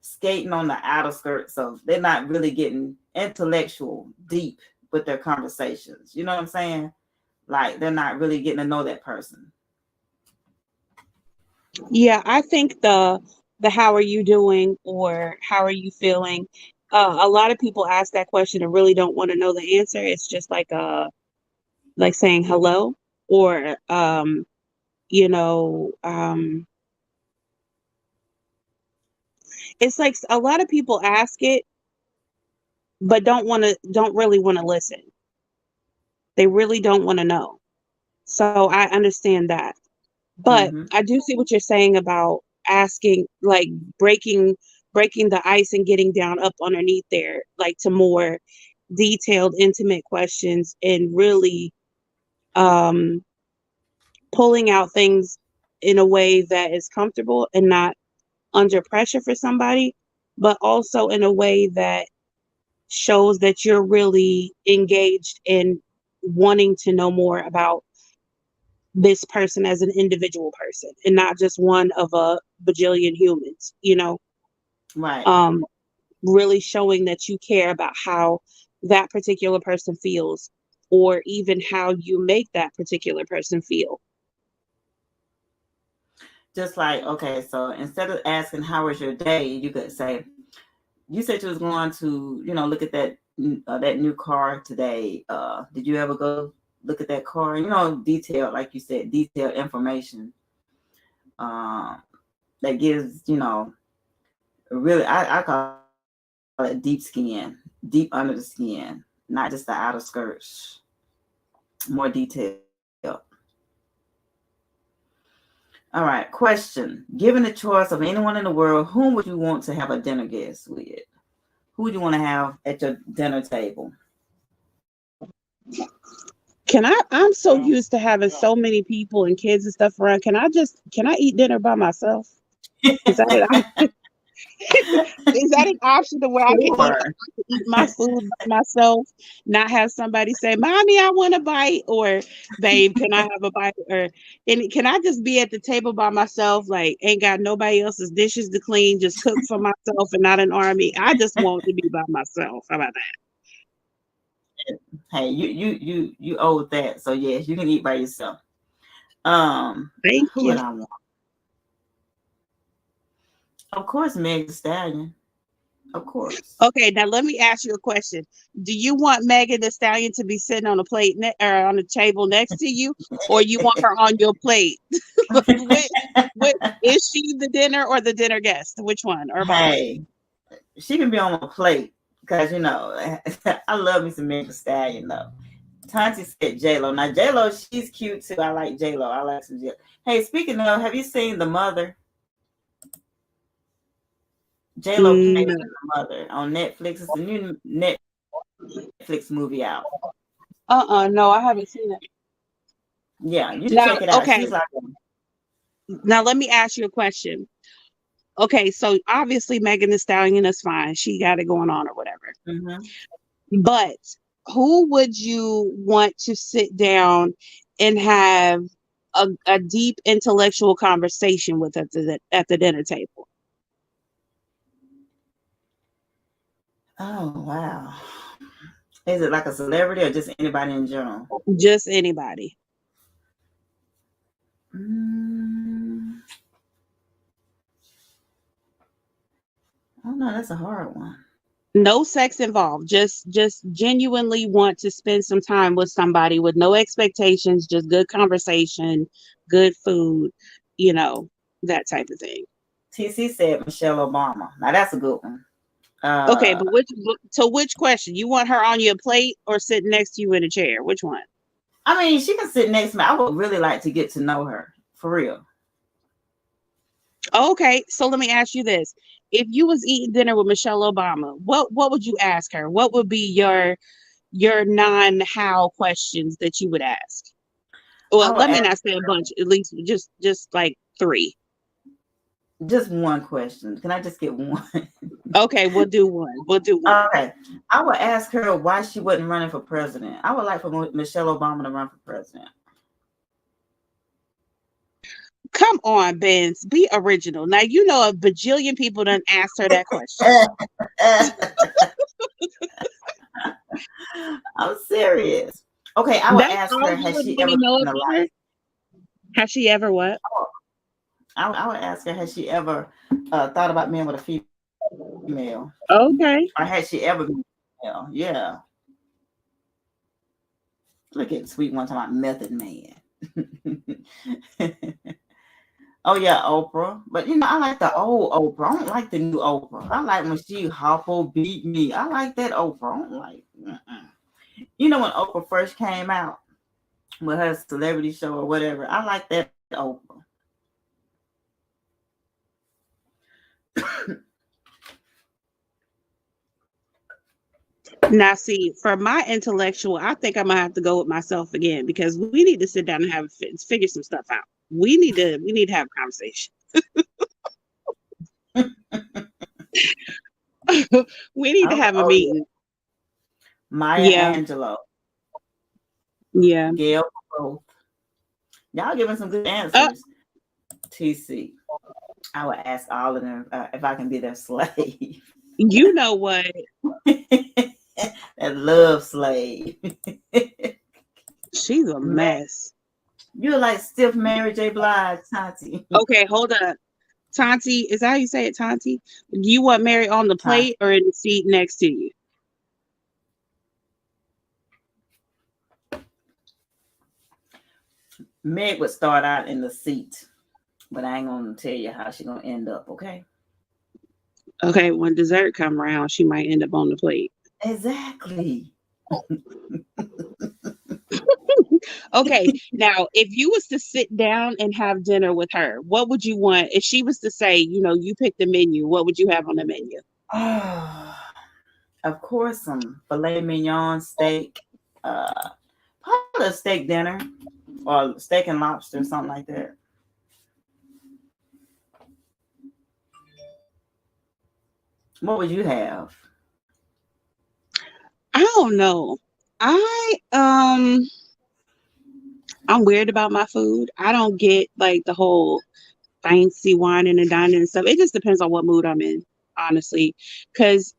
skating on the outer skirts of, they're not really getting intellectual deep with their conversations. You know what I'm saying? Like they're not really getting to know that person. Yeah, I think the how are you doing or how are you feeling? A lot of people ask that question and really don't want to know the answer. It's just like saying hello or you know, it's like a lot of people ask it but don't really want to listen. They really don't want to know. So I understand that. But Mm-hmm. I do see what you're saying about asking, like breaking the ice and getting down up underneath there, like to more detailed, intimate questions and really um, pulling out things in a way that is comfortable and not under pressure for somebody, but also in a way that shows that you're really engaged in wanting to know more about this person as an individual person and not just one of a bajillion humans, Right. um, really showing that you care about how that particular person feels or even how you make that particular person feel. Just like, okay, so instead of asking how was your day, you could say, you said you was going to, look at that new car today. Did you ever go look at that car? Detailed, like you said, detailed information. That gives, really, I call it deep skin, deep under the skin, not just the outer skirts. More detail. All right, question. Given the choice of anyone in the world, whom would you want to have a dinner guest with? Who would you want to have at your dinner table? I'm so used to having so many people and kids and stuff around. Can I eat dinner by myself? Is that an is that an option to where I can Sure. eat my food by myself, not have somebody say, "Mommy, I want a bite," or "Babe, can I have a bite?" And can I just be at the table by myself, like ain't got nobody else's dishes to clean, just cook for myself and not an army. I just want to be by myself. How about that? Hey, you owe that. So yes, you can eat by yourself. Thank Who you. would I want? Of course, Meg Thee Stallion. Of course. Okay, now let me ask you a question. Do you want Megan Thee Stallion to be sitting on a plate or on a table next to you, or you want her on your plate? Which is she the dinner or the dinner guest? Which one or both? Hey, she can be on a plate because I love me some Meg Thee Stallion though. Tanti said J-Lo. Now J-Lo, she's cute too. I like J-Lo. I like some J-Lo. Hey, speaking of, have you seen The Mother? J-Lo plays No. The Mother on Netflix. It's a new Netflix movie out. No, I haven't seen it. Yeah, you should Now, check it out. okay. She's like, Now let me ask you a question. Okay, so obviously Megan Thee Stallion is fine. She got it going on or whatever. mm-hmm. But who would you want to sit down and have a deep intellectual conversation with at the dinner table? Oh wow. Is it like a celebrity or just anybody in general? Just anybody. Oh no, that's a hard one. No sex involved. Just genuinely want to spend some time with somebody with no expectations, just good conversation, good food, that type of thing. TC said Michelle Obama. Now that's a good one. Okay, but which question? You want her on your plate or sitting next to you in a chair? Which one? I mean, she can sit next to me. I would really like to get to know her for real. Okay, so let me ask you this. If you was eating dinner with Michelle Obama, what would you ask her? What would be your non-how questions that you would ask? Well, let me not say a bunch. At least just like 3. Just one question. Can I just get one? Okay, we'll do one. Okay. I would ask her why she wasn't running for president. I would like for Michelle Obama to run for president. Come on, Benz. Be original. Now, you know a bajillion people done asked her that question. I'm serious. Okay, I would ask her, has she ever Has she ever what? I would ask her, has she ever thought about being with a female? Okay. Or has she ever been female? Yeah. Look at sweet one talking about Method Man. Oh yeah, Oprah. But I like the old Oprah. I don't like the new Oprah. I like when she Hoppo beat me. I like that Oprah. I don't like. When Oprah first came out with her celebrity show or whatever, I like that Oprah. Now, see, for my intellectual, I think I'm gonna have to go with myself again because we need to sit down and figure some stuff out. We need to have a conversation. We need to have a meeting. Maya Angelou. Yeah. Gail both. Y'all giving some good answers. TC. I would ask all of them if I can be their slave. You know what? That love slave. She's a mess. You're like stiff Mary J. Blige, Tonti. Okay, hold up. Tonti, is that how you say it, Tonti? Do you want Mary on the plate or in the seat next to you? Meg would start out in the seat, but I ain't gonna tell you how she's gonna end up, okay? Okay, when dessert come around, she might end up on the plate. Exactly. Okay, now if you was to sit down and have dinner with her, what would you want? If she was to say, you pick the menu, what would you have on the menu? Of course, some filet mignon steak, probably a steak dinner or steak and lobster, something like that. What would you have? I don't know. I'm weird about my food. I don't get like the whole fancy wine and dining and stuff. It just depends on what mood I'm in, honestly. Because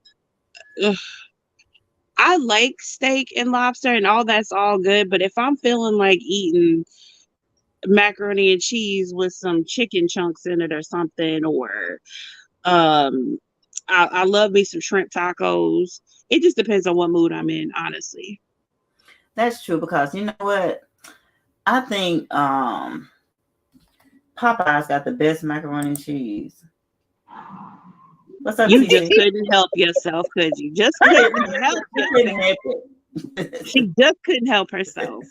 I like steak and lobster and all that's all good. But if I'm feeling like eating macaroni and cheese with some chicken chunks in it or something, or I love me some shrimp tacos. It just depends on what mood I'm in, honestly. That's true, because you know what? I think Popeye's got the best macaroni and cheese. What's up, You just couldn't help yourself, could you? Just couldn't help yourself. She just couldn't help herself.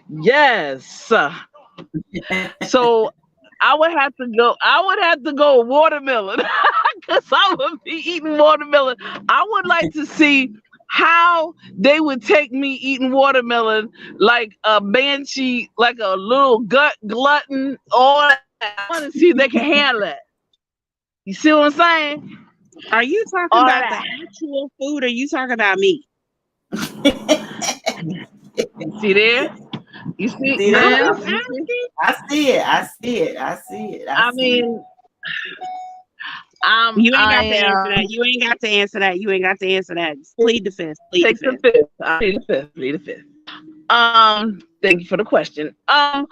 Yes. So I would have to go watermelon because I would be eating watermelon. I would like to see how they would take me eating watermelon like a banshee, like a little glutton, all that. I want to see if they can handle it. You see what I'm saying? Are you talking about the actual food or are you talking about me? See there? You see? I see it. I mean, you ain't got to answer that. You ain't got to answer that. You ain't got to answer that. Plead the fifth. Plead the fifth. Plead the fifth. Thank you for the question. I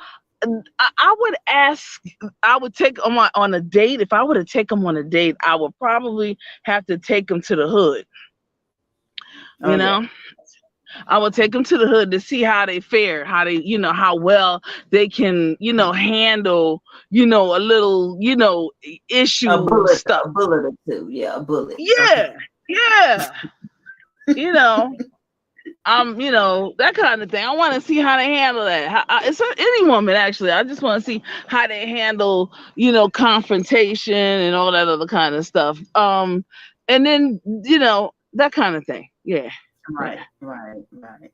would take them on a date. If I were to take them on a date, I would probably have to take them to the hood. You know? I would take them to the hood to see how they fare, how they, how well they can, handle, a little, issue stuff. A bullet or two. Yeah, a bullet. Yeah. Yeah. That kind of thing. I want to see how they handle that. It's any woman, actually. I just want to see how they handle, confrontation and all that other kind of stuff. And then, that kind of thing. Yeah. Right, Yeah. right.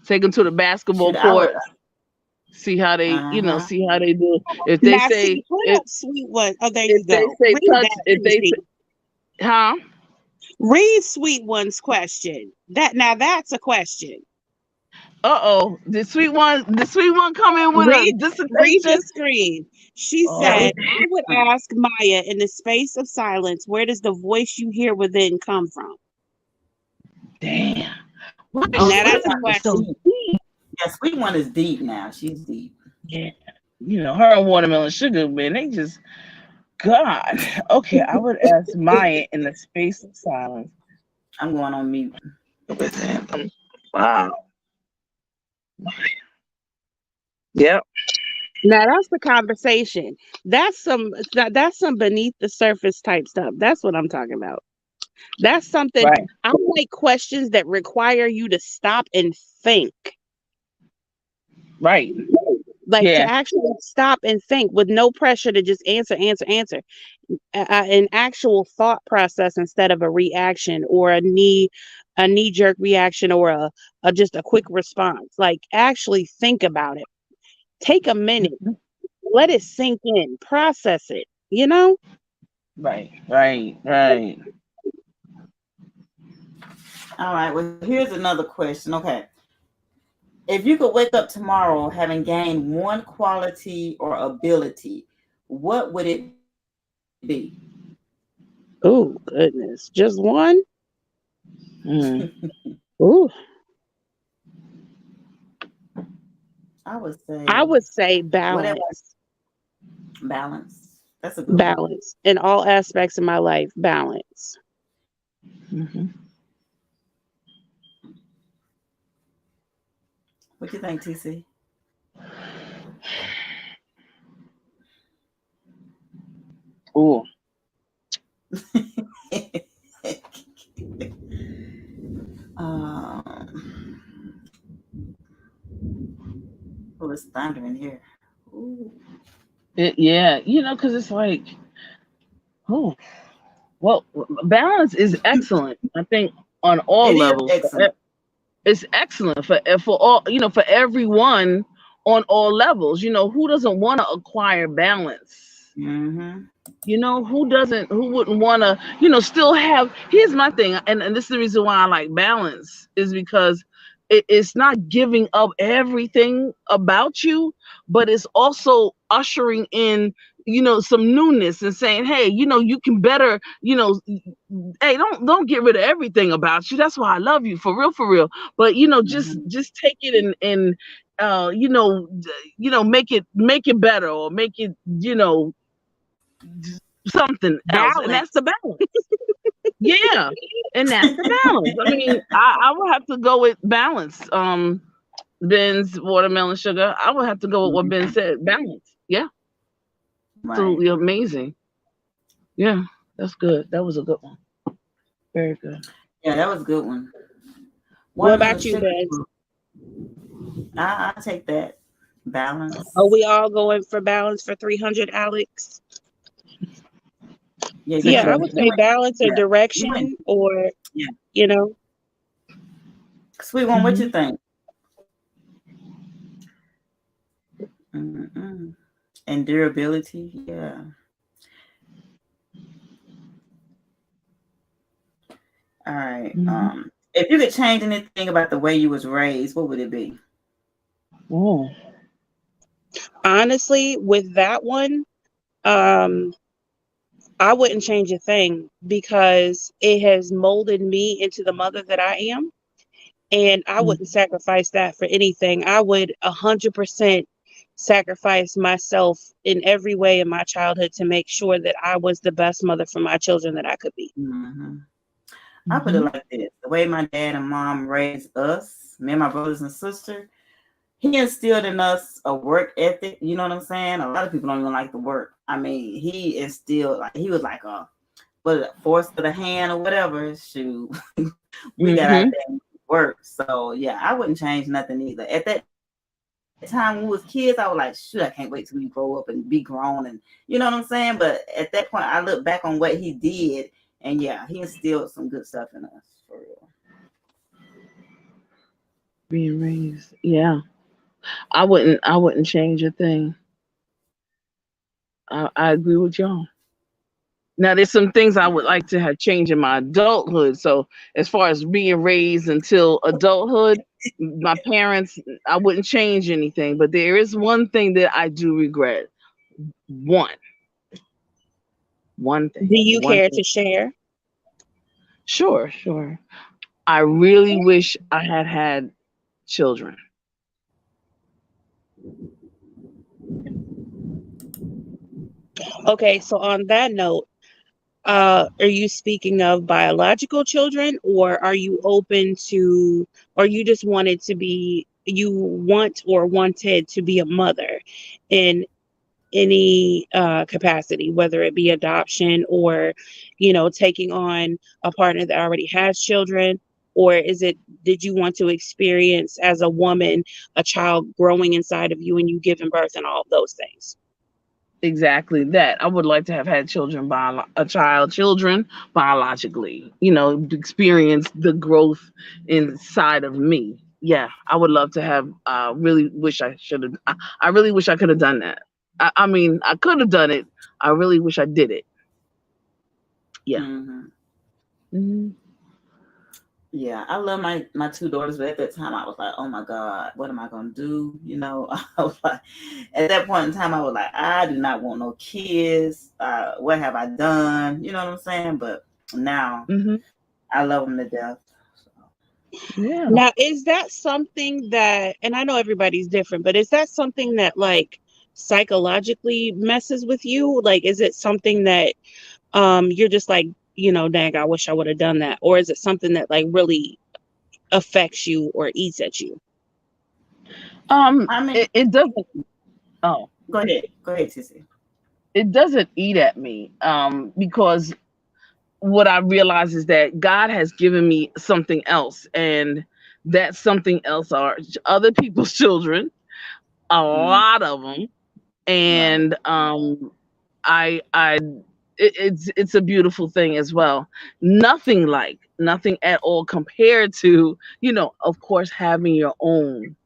Take them to the basketball Shoot, court. See how they, uh-huh. see how they do. If they Now, say, see, put if up Sweet One. Oh, there you if they go. say Read touch, that, if they TC. say, huh? Read Sweet One's question. That's a question. The sweet one come in with a Read dissertation. the screen. She Oh, said, I would ask Maya, in the space of silence, where does the voice you hear within come from? damn. Oh, Now that's a Sweet One is question. so deep. Yeah, Sweet One is deep now. She's deep. Yeah. Her and Watermelon Sugar, man, they just, God. Okay, I would ask Maya in the space of silence. I'm going on mute. Wow. Yep. Now that's the conversation. That's some beneath the surface type stuff. That's what I'm talking about. That's something. Right. I like questions that require you to stop and think. Right. Like to Yeah. actually stop and think with no pressure to just answer. An actual thought process instead of a reaction or a knee jerk reaction or a just a quick response. Like actually think about it. Take a minute. Let it sink in. Process it. Right. All right. Well, here's another question. Okay. If you could wake up tomorrow having gained one quality or ability, what would it be? Oh, goodness. Just one? Ooh. I would say balance. Balance. That's a good balance one. In all aspects of my life. Balance. Mm-hmm. What do you think, TC? Oh. Oh, it's thundering here. Ooh. Yeah, because it's like, well, balance is excellent. I think on all levels. Excellent. It's excellent for all, for everyone on all levels. Who doesn't want to acquire balance? Mm-hmm. Who wouldn't want to, still have, here's my thing. And this is the reason why I like balance is because it's not giving up everything about you, but it's also ushering in, some newness and saying, hey, you can better, hey, don't get rid of everything about you. That's why I love you, for real. But, just take it and make it better or make it, something else. And that's the balance. Yeah. And that's the balance. I mean, I would have to go with balance. Ben's Watermelon Sugar. I would have to go with what Ben said. Balance. Yeah. Right. Absolutely amazing. Yeah, that's good. That was a good one. Very good. Yeah, that was a good one. What about you, Ben? I'll take that. Balance. Are we all going for balance for 300, Alex? Yeah, I would say balance or direction or, Sweet One, what you think? Mm-mm. And durability, yeah. All right. If you could change anything about the way you was raised, what would it be? Oh. Honestly, with that one, I wouldn't change a thing because it has molded me into the mother that I am. And I wouldn't sacrifice that for anything. I would 100% sacrifice myself in every way in my childhood to make sure that I was the best mother for my children that I could be. I put it like this. The way my dad and mom raised us, me and my brothers and sister, he instilled in us a work ethic. You know what I'm saying? A lot of people don't even like the work. I mean, he instilled, he was like a force of the hand or whatever. Shoot, we got out there and work. So yeah, I wouldn't change nothing either. At that time when we was kids, I was like, shoot, I can't wait till we grow up and be grown, and you know what I'm saying. But at that point, I look back on what he did, And yeah, he instilled some good stuff in us for real. Being raised, yeah. I wouldn't change a thing. I agree with y'all. Now, there's some things I would Yeah. like to have changed in my adulthood. So, as far as being raised until adulthood, my parents, I wouldn't change anything. But there is one thing that I do regret. One, one thing, Do you one care thing. to share? Sure, sure. I really wish I had had children. Okay, so on that note, are you speaking of biological children, or are you open to, or you just wanted to be, you want or wanted to be a mother in any capacity, whether it be adoption or, taking on a partner that already has children? Or did you want to experience as a woman a child growing inside of you and you giving birth and all of those things? Exactly that. I would like to have had children biologically, experience the growth inside of me. Yeah, I would love to have, really wish I should have, I really wish I could have done that. I mean, I could have done it. I really wish I did it. Yeah. Hmm. Mhm. Yeah, I love my two daughters, but at that time I was like, oh my God, what am I gonna do? I was like, at that point in time, I was like, I do not want no kids. What have I done? You know what I'm saying? But now Mhm. I love them to death. Yeah. Now, is that something that, and I know everybody's different, but is that something that like psychologically messes with you? Like, is it something that you're just like, dang, I wish I would have done that? Or is it something that like really affects you or eats at you? I mean, it doesn't. Oh, go ahead, Sissy. it doesn't eat at me. Because what I realize is that God has given me something else, and that something else are other people's children, a Mm, lot of them, right. and I it's a beautiful thing as well. Nothing at all compared to, of course, having your own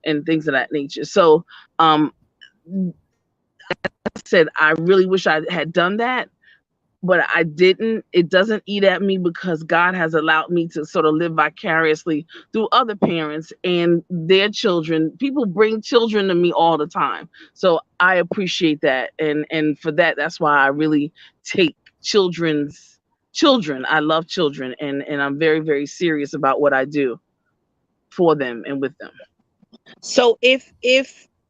and things of that nature. So, um, I said I really wish I had done that, but I didn't. It doesn't eat at me because God has allowed me to sort of live vicariously through other parents and their children. People bring children to me all the time. So I appreciate that. And for that, that's why I really take children. I love children, and I'm very, very serious about what I do for them and with them. So if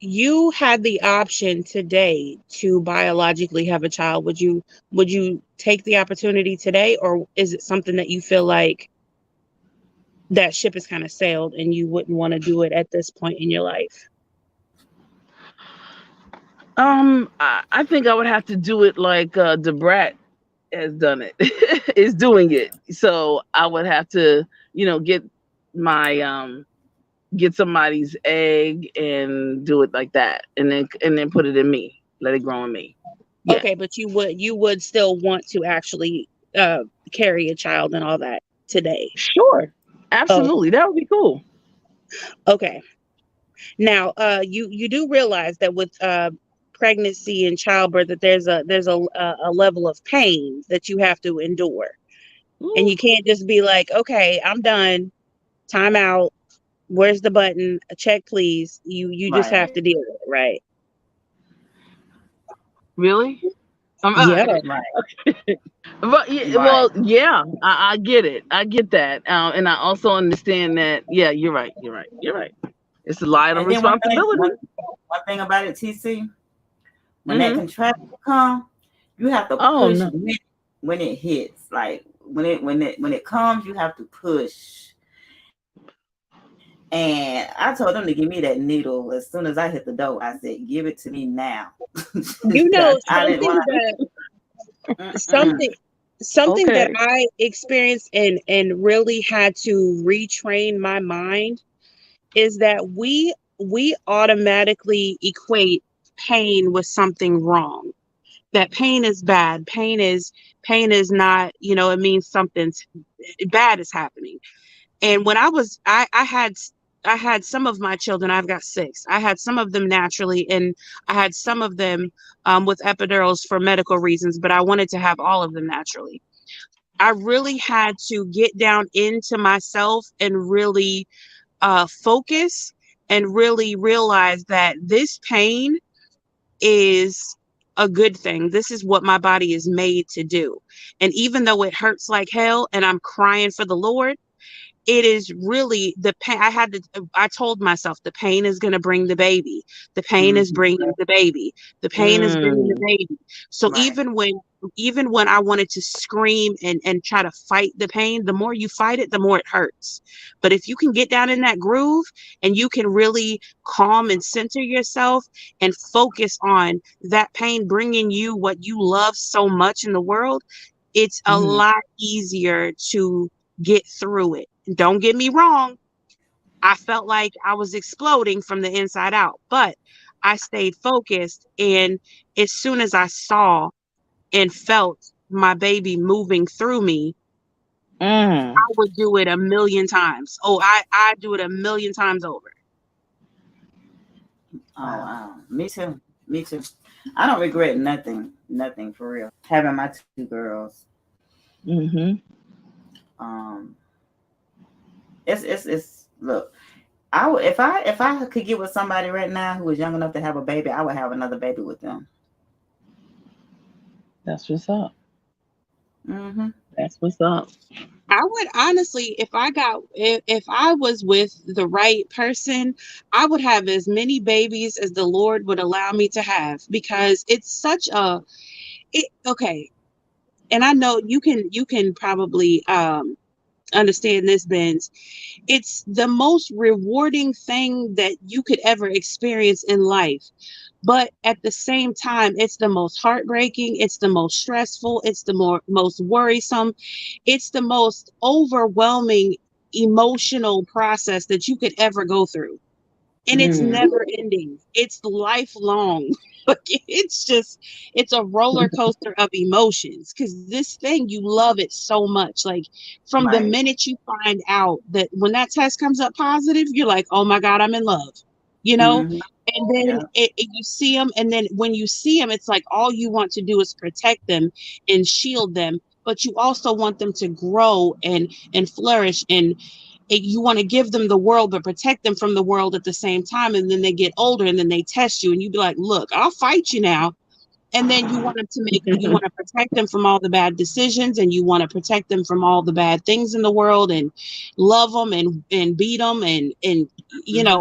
you had the option today to biologically have a child, would you take the opportunity today, or is it something that you feel like that ship has kind of sailed and you wouldn't want to do it at this point in your life? I think I would have to do it like Debrat has done it, is doing it. So I would have to, get my get somebody's egg and do it like that, and then put it in me, let it grow in me. Yeah, Okay, but you would still want to actually uh carry a child and all that today. sure, Oh, absolutely, that would be cool. okay. Now, you do realize that with pregnancy and childbirth that there's a level of pain that you have to endure, and Ooh, you can't just be like, okay, I'm done, time out. Where's the button? A check, please. You just Right. have to deal with it, right? really? Yeah. Right. But yeah, Right. well, yeah, I get it. I get that, and I also understand that. Yeah, you're right. You're right. You're right. It's a lot of And then one thing, responsibility. one thing about it, TC, when that Hmm. contraction come, you have to Oh push no. when it hits. Like when it comes, you have to push. And I told them to give me that needle as soon as I hit the door. I said, "Give it to me now." You know, I didn't want to. something something that Okay. I experienced and really had to retrain my mind is that we automatically equate pain with something wrong. that pain is bad. Pain is not, it means something bad is happening. And when I had some of my children, I've got 6. I had some of them naturally, and I had some of them with epidurals for medical reasons, but I wanted to have all of them naturally. I really had to get down into myself and really focus and really realize that this pain is a good thing. This is what my body is made to do. And even though it hurts like hell and I'm crying for the Lord, it is really the pain. I told myself the pain is going to bring the baby. The pain is bringing the baby. The pain is bringing the baby. So Right. even when I wanted to scream and try to fight the pain, the more you fight it, the more it hurts. But if you can get down in that groove and you can really calm and center yourself and focus on that pain bringing you what you love so much in the world, it's a lot easier to get through it. Don't get me wrong. I felt like I was exploding from the inside out, but I stayed focused. And as soon as I saw and felt my baby moving through me, I would do it a million times. Oh, I do it a million times over. Oh, wow. Me too. I don't regret nothing for real. Having my 2 girls. It's look. If I could get with somebody right now who was young enough to have a baby, I would have another baby with them. That's what's up. That's what's up. I would honestly, if I was with the right person, I would have as many babies as the Lord would allow me to have, because it's such okay. And I know you can probably understand this, Benz. It's the most rewarding thing that you could ever experience in life. But at the same time, it's the most heartbreaking, it's the most stressful, it's the most worrisome, it's the most overwhelming emotional process that you could ever go through. And it's never ending. It's lifelong. It's a roller coaster of emotions, because this thing, you love it so much. Like from the minute you find out that when that test comes up positive, you're like, oh my God, I'm in love, and then you see them. And then when you see them, it's like all you want to do is protect them and shield them. But you also want them to grow and flourish, and you want to give them the world, but protect them from the world at the same time. And then they get older and then they test you and you be like, look, I'll fight you now. And then you want to protect them from all the bad decisions, and you want to protect them from all the bad things in the world, and love them and beat them and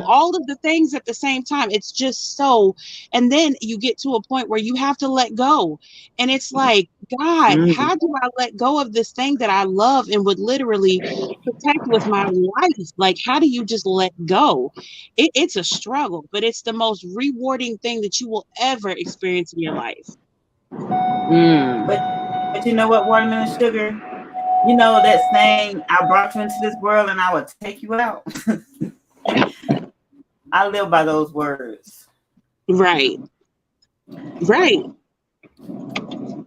all of the things at the same time. It's just so, and then you get to a point where you have to let go. And it's like, God, how do I let go of this thing that I love and would literally protect with my life? Like, how do you just let go? It's a struggle, but it's the most rewarding thing that you will ever experience in your life. But you know what, Watermelon Sugar? You know that saying, I brought you into this world and I will take you out. I live by those words. Right.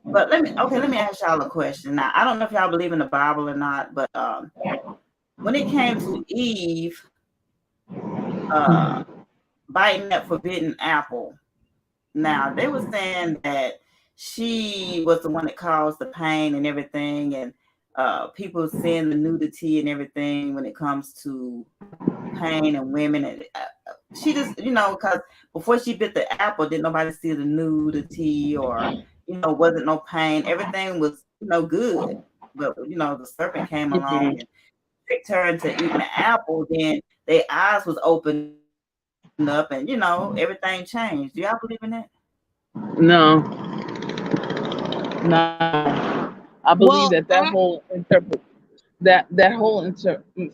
But let me ask y'all a question. Now, I don't know if y'all believe in the Bible or not, but when it came to Eve biting that forbidden apple, now they were saying that she was the one that caused the pain and everything, and people seeing the nudity and everything when it comes to pain and women. And she just, because before she bit the apple, didn't nobody see the nudity or, wasn't no pain. Everything was, good. But, the serpent came along and tricked her into eating the apple. Then their eyes was opened up and, everything changed. Do y'all believe in that? No. I believe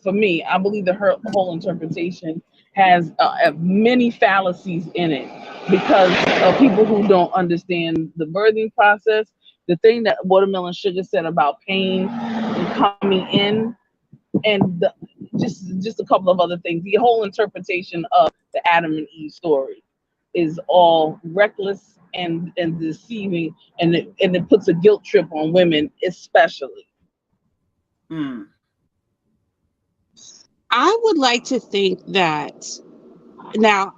for me, I believe that her whole interpretation has many fallacies in it, because of people who don't understand the birthing process. The thing that Watermelon Sugar said about pain and coming in, and just a couple of other things. The whole interpretation of the Adam and Eve story is all reckless and deceiving, and it puts a guilt trip on women, especially. I would like to think that now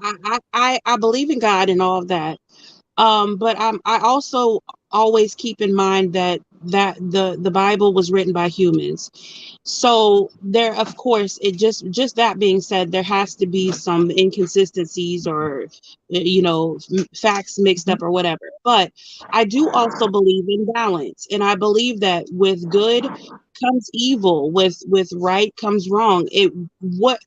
I believe in God and all of that. But I also always keep in mind that the Bible was written by humans. So there, of course, it just that being said, there has to be some inconsistencies or facts mixed up or whatever. But I do also believe in balance, and I believe that with good comes evil, with right comes wrong. What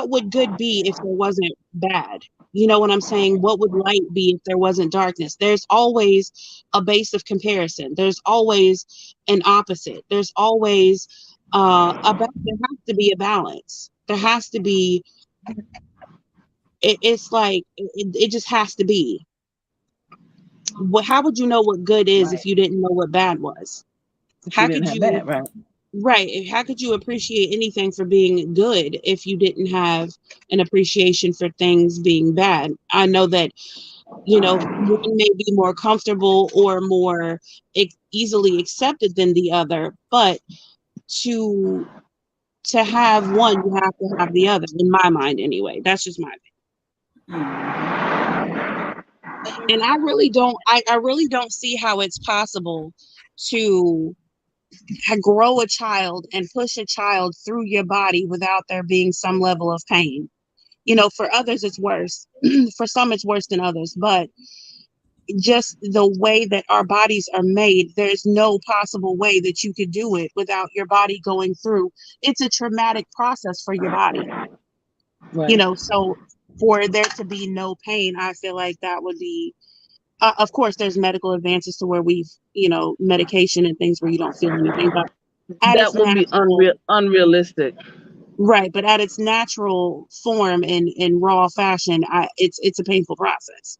would good be if there wasn't bad? You know what I'm saying? What would light be if there wasn't darkness? There's always a base of comparison. There's always an opposite. There's always there has to be a balance. There has to be. It's like it just has to be. How would you know what good is if you didn't know what bad was? How could you? That, right? Right. How could you appreciate anything for being good if you didn't have an appreciation for things being bad? I know that, one may be more comfortable or more easily accepted than the other, but to have one, you have to have the other, in my mind anyway. That's just my opinion. And I really don't see how it's possible to grow a child and push a child through your body without there being some level of pain. For others it's worse. For some it's worse than others, but just the way that our bodies are made, there's no possible way that you could do it without your body going through. It's a traumatic process for your body. Right. So for there to be no pain, I feel like that would be of course, there's medical advances to where we've, medication and things where you don't feel anything, but that would be unrealistic. Right, but at its natural form in raw fashion, it's a painful process.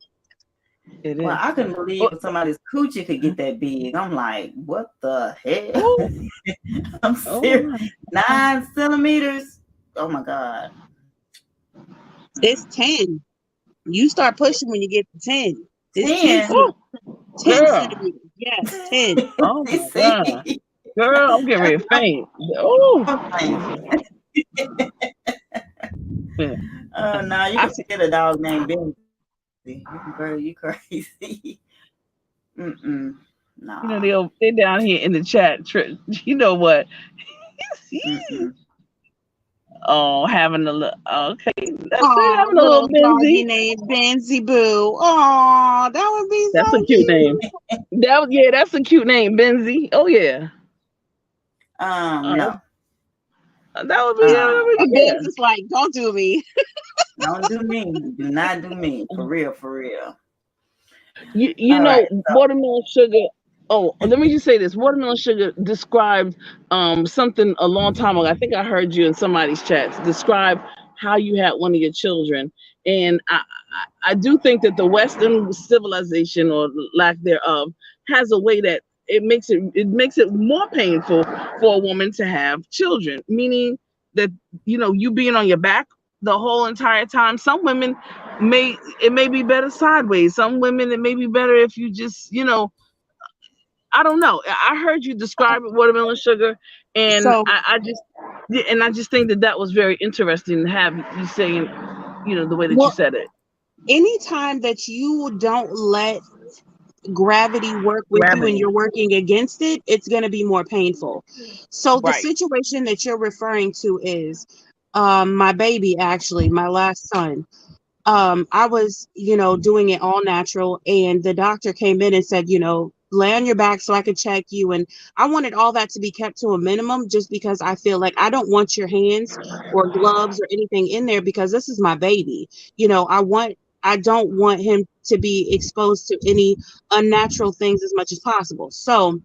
It is. Well, I couldn't believe somebody's coochie could get that big. I'm like, what the hell? I'm serious. 9 centimeters. Oh my God. It's 10. You start pushing when you get to 10. It's 10 centimeters. Yes, 10. Oh my God. Girl, I'm getting ready to faint. Oh. No, you can get a dog named Benzie. Girl, you crazy. No. They're down here in the chat. You know what? Oh, having a little. Okay, having a little Benzie named Benzie Boo. Oh, that would be. That's so a cute name. That's a cute name, Benzie. Oh yeah. No. That would be. Benz is like, don't do me. Don't do me. Do not do me. For real. You know, right, watermelon sugar. Oh, let me just say this. Watermelon sugar described something a long time ago. I think I heard you in somebody's chats describe how you had one of your children. And I do think that the Western civilization, or lack thereof, has a way that it makes it more painful for a woman to have children. Meaning that, you being on your back the whole entire time. Some women may be better sideways. Some women it may be better if you just, I don't know. I heard you describe it, watermelon sugar, and so, I just think that was very interesting to have you saying, the way that you said it. Anytime that you don't let gravity work with you and you're working against it, it's going to be more painful. So the situation that you're referring to is my baby, actually, my last son. I was, doing it all natural, and the doctor came in and said, lay on your back so I could check you. And I wanted all that to be kept to a minimum, just because I feel like I don't want your hands or gloves or anything in there, because this is my baby. I don't want him to be exposed to any unnatural things as much as possible. So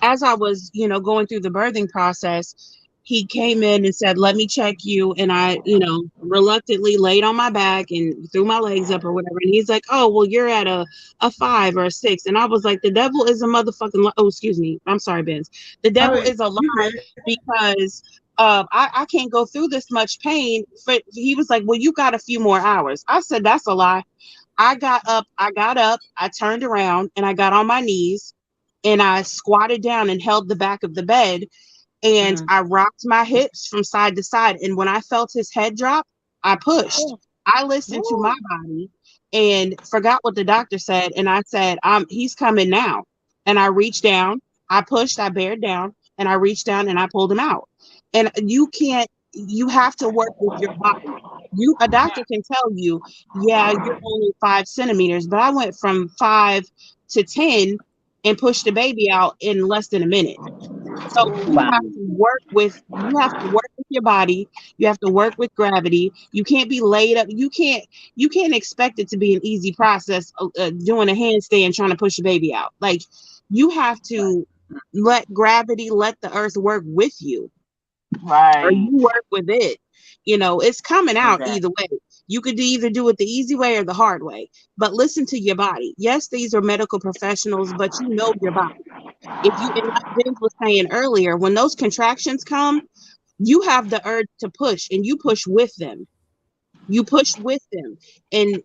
as I was, going through the birthing process, he came in and said, let me check you. And I, reluctantly laid on my back and threw my legs up or whatever. And he's like, oh, well, you're at a 5 or a 6. And I was like, the devil is a motherfucking, oh, excuse me. I'm sorry, Benz. The devil is a lie, because I can't go through this much pain. He was like, well, you got a few more hours. I said, that's a lie. I got up, I turned around and I got on my knees and I squatted down and held the back of the bed and I rocked my hips from side to side. And when I felt his head drop, I pushed. I listened to my body and forgot what the doctor said. And I said, he's coming now. And I reached down, I pushed, I bared down, and I reached down and I pulled him out. And you have to work with your body. A doctor can tell you, yeah, you're only 5 centimeters, but I went from 5 to 10 and pushed the baby out in less than a minute. So you have to work with your body. You have to work with gravity. You can't be laid up. You can't expect it to be an easy process doing a handstand trying to push a baby out. Like you have to let gravity, let the earth work with you. Right. Or you work with it. It's coming out either way. You could either do it the easy way or the hard way. But listen to your body. Yes, these are medical professionals, but you know your body. If you, and like Vince was saying earlier, when those contractions come, you have the urge to push, and you push with them. You push with them, and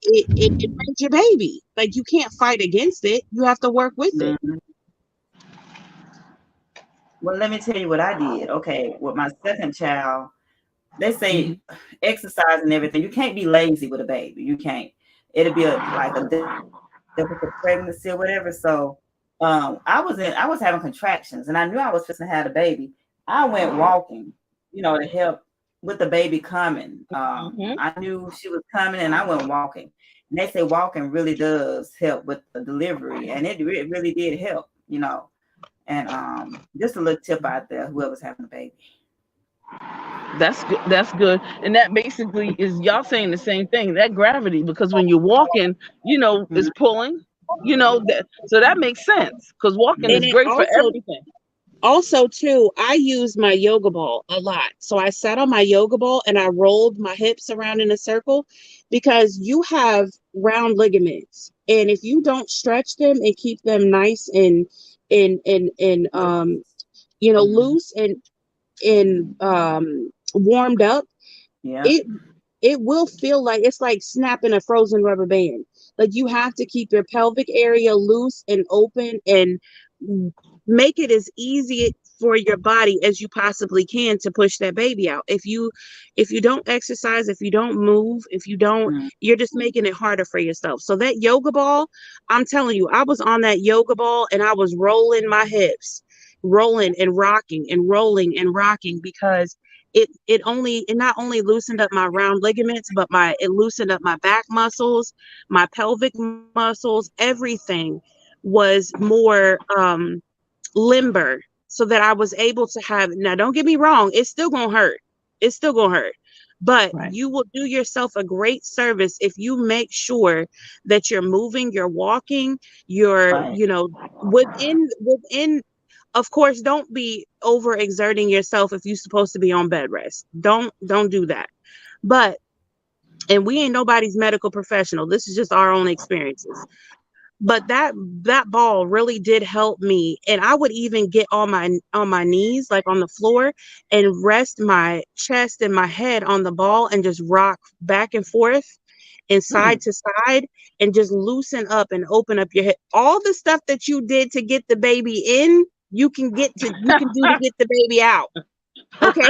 it brings your baby. Like you can't fight against it. You have to work with it. Well, let me tell you what I did. Okay, with my second child, they say exercise and everything. You can't be lazy with a baby. You can't. It'll be like a difficult pregnancy or whatever. So I was having contractions and I knew I was supposed to have a baby. I went walking, to help with the baby coming. I knew she was coming and I went walking. And they say walking really does help with the delivery, and it really did help, And just a little tip out there, whoever's having a baby. That's good. That's good. And that basically is y'all saying the same thing. That gravity, because when you're walking, is pulling. So that makes sense because walking is great for everything. Also, too, I use my yoga ball a lot. So I sat on my yoga ball and I rolled my hips around in a circle because you have round ligaments, and if you don't stretch them and keep them nice and loose and warmed up, it will feel like it's like snapping a frozen rubber band. Like you have to keep your pelvic area loose and open and make it as easy for your body as you possibly can to push that baby out. If you don't exercise, if you don't move, if you don't, you're just making it harder for yourself. So that yoga ball, I'm telling you, I was on that yoga ball and I was rolling my hips, rolling and rocking and rolling and rocking, because it not only loosened up my round ligaments, but it loosened up my back muscles, my pelvic muscles, everything was more limber, so that I was able to have. Now, don't get me wrong, it's still gonna hurt. It's still gonna hurt. But you will do yourself a great service if you make sure that you're moving, you're walking, you're, within, of course, don't be overexerting yourself if you're supposed to be on bed rest. Don't do that. But, and we ain't nobody's medical professional. This is just our own experiences. But that ball really did help me. And I would even get on my knees, like on the floor, and rest my chest and my head on the ball and just rock back and forth and side to side and just loosen up and open up your head. All the stuff that you did to get the baby in, you can do to get the baby out. Okay,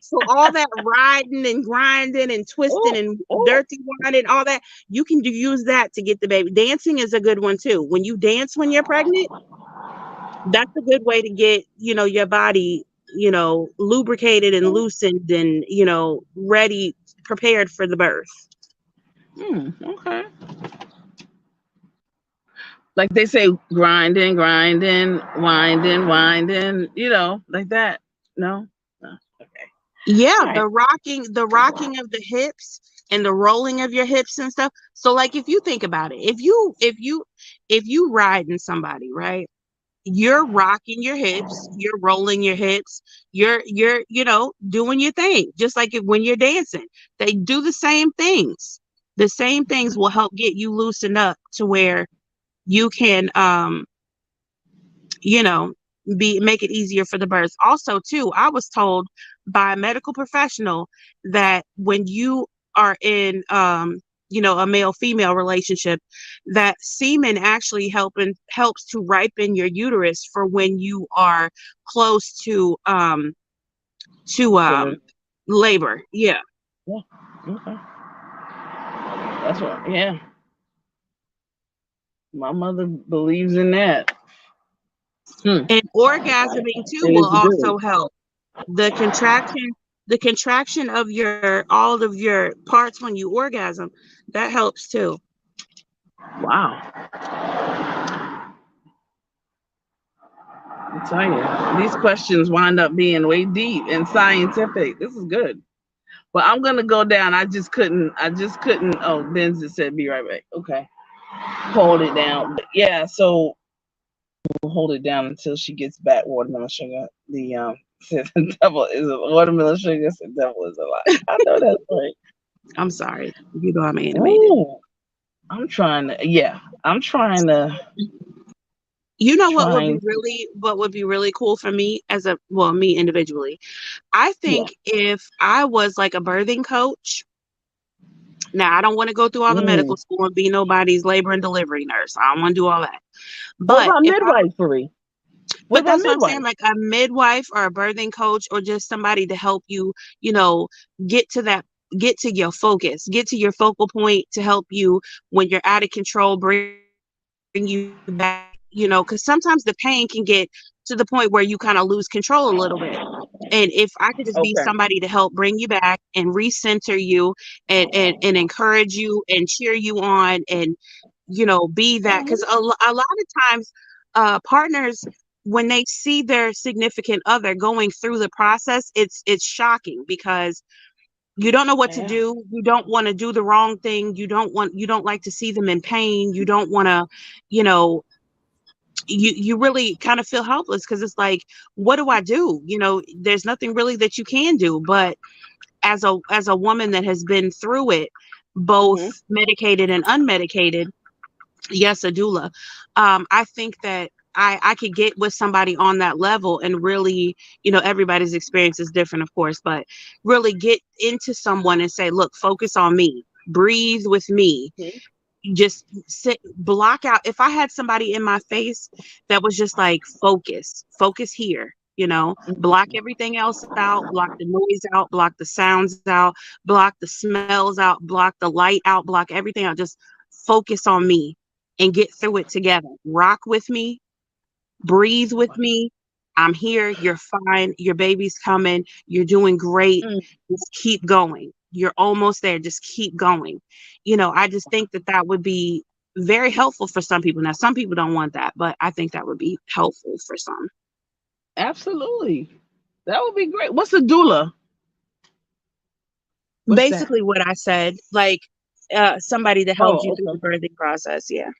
so all that riding and grinding and twisting and dirty winding, all that, you can use that to get the baby. Dancing is a good one too. When you dance when you're pregnant, that's a good way to get, your body, lubricated and loosened and, ready, prepared for the birth. Okay. Like they say, grinding, winding, like that. No. Okay. Yeah, the rocking of the hips and the rolling of your hips and stuff. So like if you think about it, if you riding somebody, right? You're rocking your hips, you're rolling your hips, you're doing your thing. Just like when you're dancing, they do the same things. The same things will help get you loosened up to where you can make it easier for the birth. Also, too, I was told by a medical professional that when you are in labor, a male-female relationship, that semen actually helps to ripen your uterus for when you are close to labor. Yeah. Yeah. Okay. That's what. Yeah. My mother believes in that. And orgasming too will also help. The contraction of all of your parts when you orgasm, that helps too. Wow. I tell you, these questions wind up being way deep and scientific. This is good. But I'm gonna go down. I just couldn't. Oh, Benz just said be right back. Okay. Hold it down. But yeah, so we'll hold it down until she gets back. Watermelon sugar. Says the devil is a watermelon sugar. Said the devil is a lie. I know that's right. I'm sorry. You know I'm animated. I'm trying to. You know what would be really cool for me me individually. I think if I was like a birthing coach. Now, I don't want to go through all the medical school and be nobody's labor and delivery nurse. I don't want to do all that. But what about midwifery? But that's what I'm saying, like a midwife or a birthing coach or just somebody to help you, get to your focus, get to your focal point to help you when you're out of control, bring you back, because sometimes the pain can get to the point where you kind of lose control a little bit. And if I could just be somebody to help bring you back and recenter you and encourage you and cheer you on and, be that, because a lot of times partners, when they see their significant other going through the process, it's shocking because you don't know what to do. You don't want to do the wrong thing. You don't like to see them in pain. You don't want to, you really kind of feel helpless because it's like, what do I do? There's nothing really that you can do. But as a woman that has been through it, both medicated and unmedicated, yes, a doula, I think that I could get with somebody on that level and really, everybody's experience is different, of course, but really get into someone and say, look, focus on me, breathe with me. Just block out. If I had somebody in my face that was just like, focus here, block everything else out, block the noise out, block the sounds out, block the smells out, block the light out, block everything out. Just focus on me and get through it together. Rock with me, breathe with me. I'm here. You're fine. Your baby's coming. You're doing great. Just keep going. You're almost there. Just keep going. I just think that would be very helpful for some people. Now, some people don't want that, but I think that would be helpful for some. Absolutely. That would be great. What's a doula? Basically what I said, like somebody to help you through the birthing process. Yeah.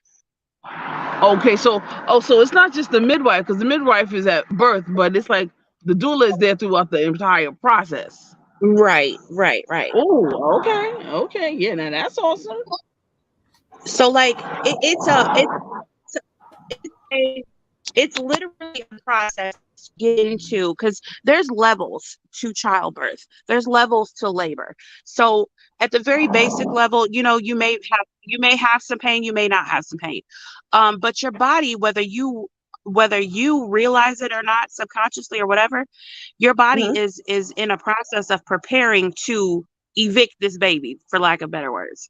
Okay, so it's not just the midwife, because the midwife is at birth, but it's like the doula is there throughout the entire process. Right. Oh, okay, yeah, now that's awesome. So like it's literally a process to get into, because there's levels to childbirth, there's levels to labor. So at the very basic level, you may have some pain, you may not have some pain, but your body, whether you realize it or not, subconsciously or whatever, your body is in a process of preparing to evict this baby, for lack of better words.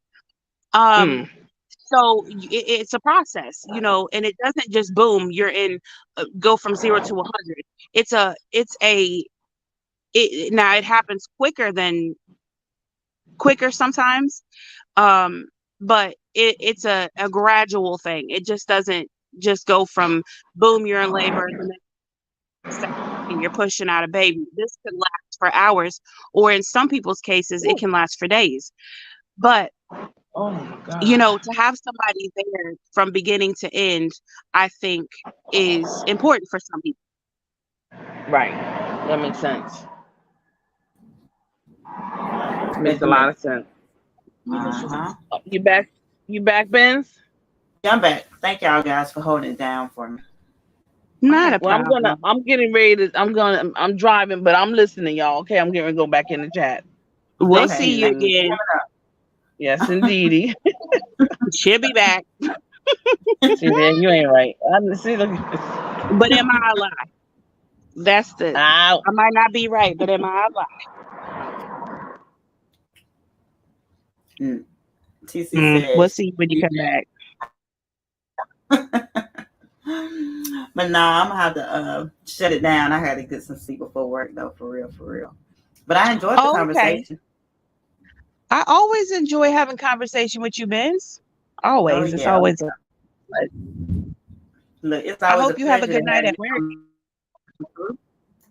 So it's a process, and it doesn't just boom, you're in, go from 0 to 100. Now it happens quicker sometimes. But it's a gradual thing. It just doesn't just go from boom, you're in labor, and then you're pushing out a baby. This could last for hours, or in some people's cases, it can last for days. But oh my God, to have somebody there from beginning to end, I think is important for some people. Right. That makes sense. Makes a lot of sense. You back, Benz? Yeah, I'm back. Thank y'all guys for holding it down for me. Not a problem. I'm driving, but I'm listening, y'all. Okay, I'm getting ready to go back in the chat. We'll see you again. Yes, indeedy. She'll be back. See, man, you ain't right. See, look. But am I a lie? That's the. Ow. I might not be right, but am I a lie? TC We'll says, see when you come back. but nah, I'm gonna have to shut it down. I had to get some sleep before work though, for real. But I enjoyed the conversation. I always enjoy having conversation with you, Benz. Always. Oh, yeah. It's always Look, it's I always hope you have a good night at work.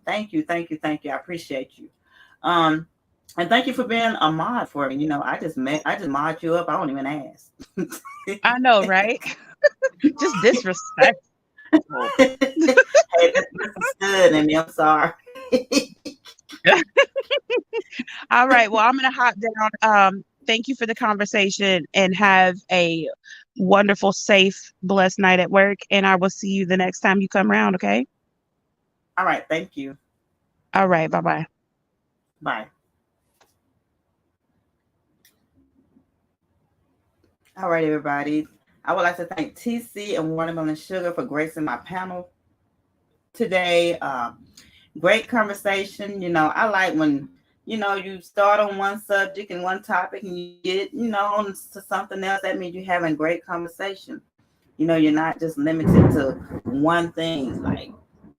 Thank you. I appreciate you. And thank you for being a mod for me. You know, I just mod you up. I don't even ask. I know, right? Just disrespect. Hey, this is good, and I'm sorry. All right. Well, I'm gonna hop down. Thank you for the conversation and have a wonderful, safe, blessed night at work. And I will see you the next time you come around, okay? All right, thank you. All right, bye-bye. Bye. All right, everybody. I would like to thank TC and Watermelon Sugar for gracing my panel today. Great conversation. You know, I like when, you know, you start on one subject and one topic and you get, you know, on to something else. That means you're having great conversation. You know, you're not just limited to one thing. Like,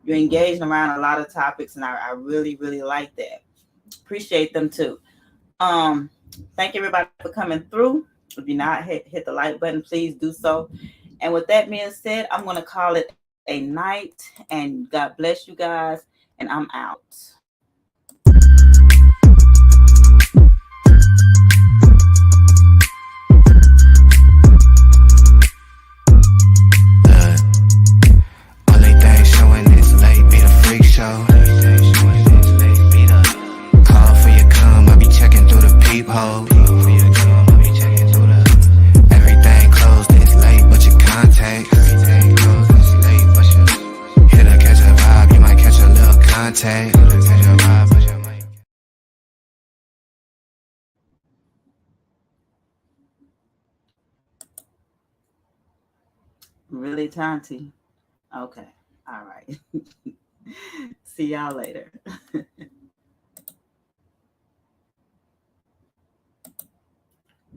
you're engaging around a lot of topics, and I really, really like that. Appreciate them too. Thank everybody for coming through. If you're not hit the like button, please do so. And with that being said, I'm going to call it a night, and God bless you guys, and I'm out. Only thing showing is late, be the freak show. Call for your cum, I be checking through the peephole. Everything closed, it's late, but your contact. Hit her, catch a vibe, you might catch a little contact. Really, Tanti? Okay. All right. See y'all later.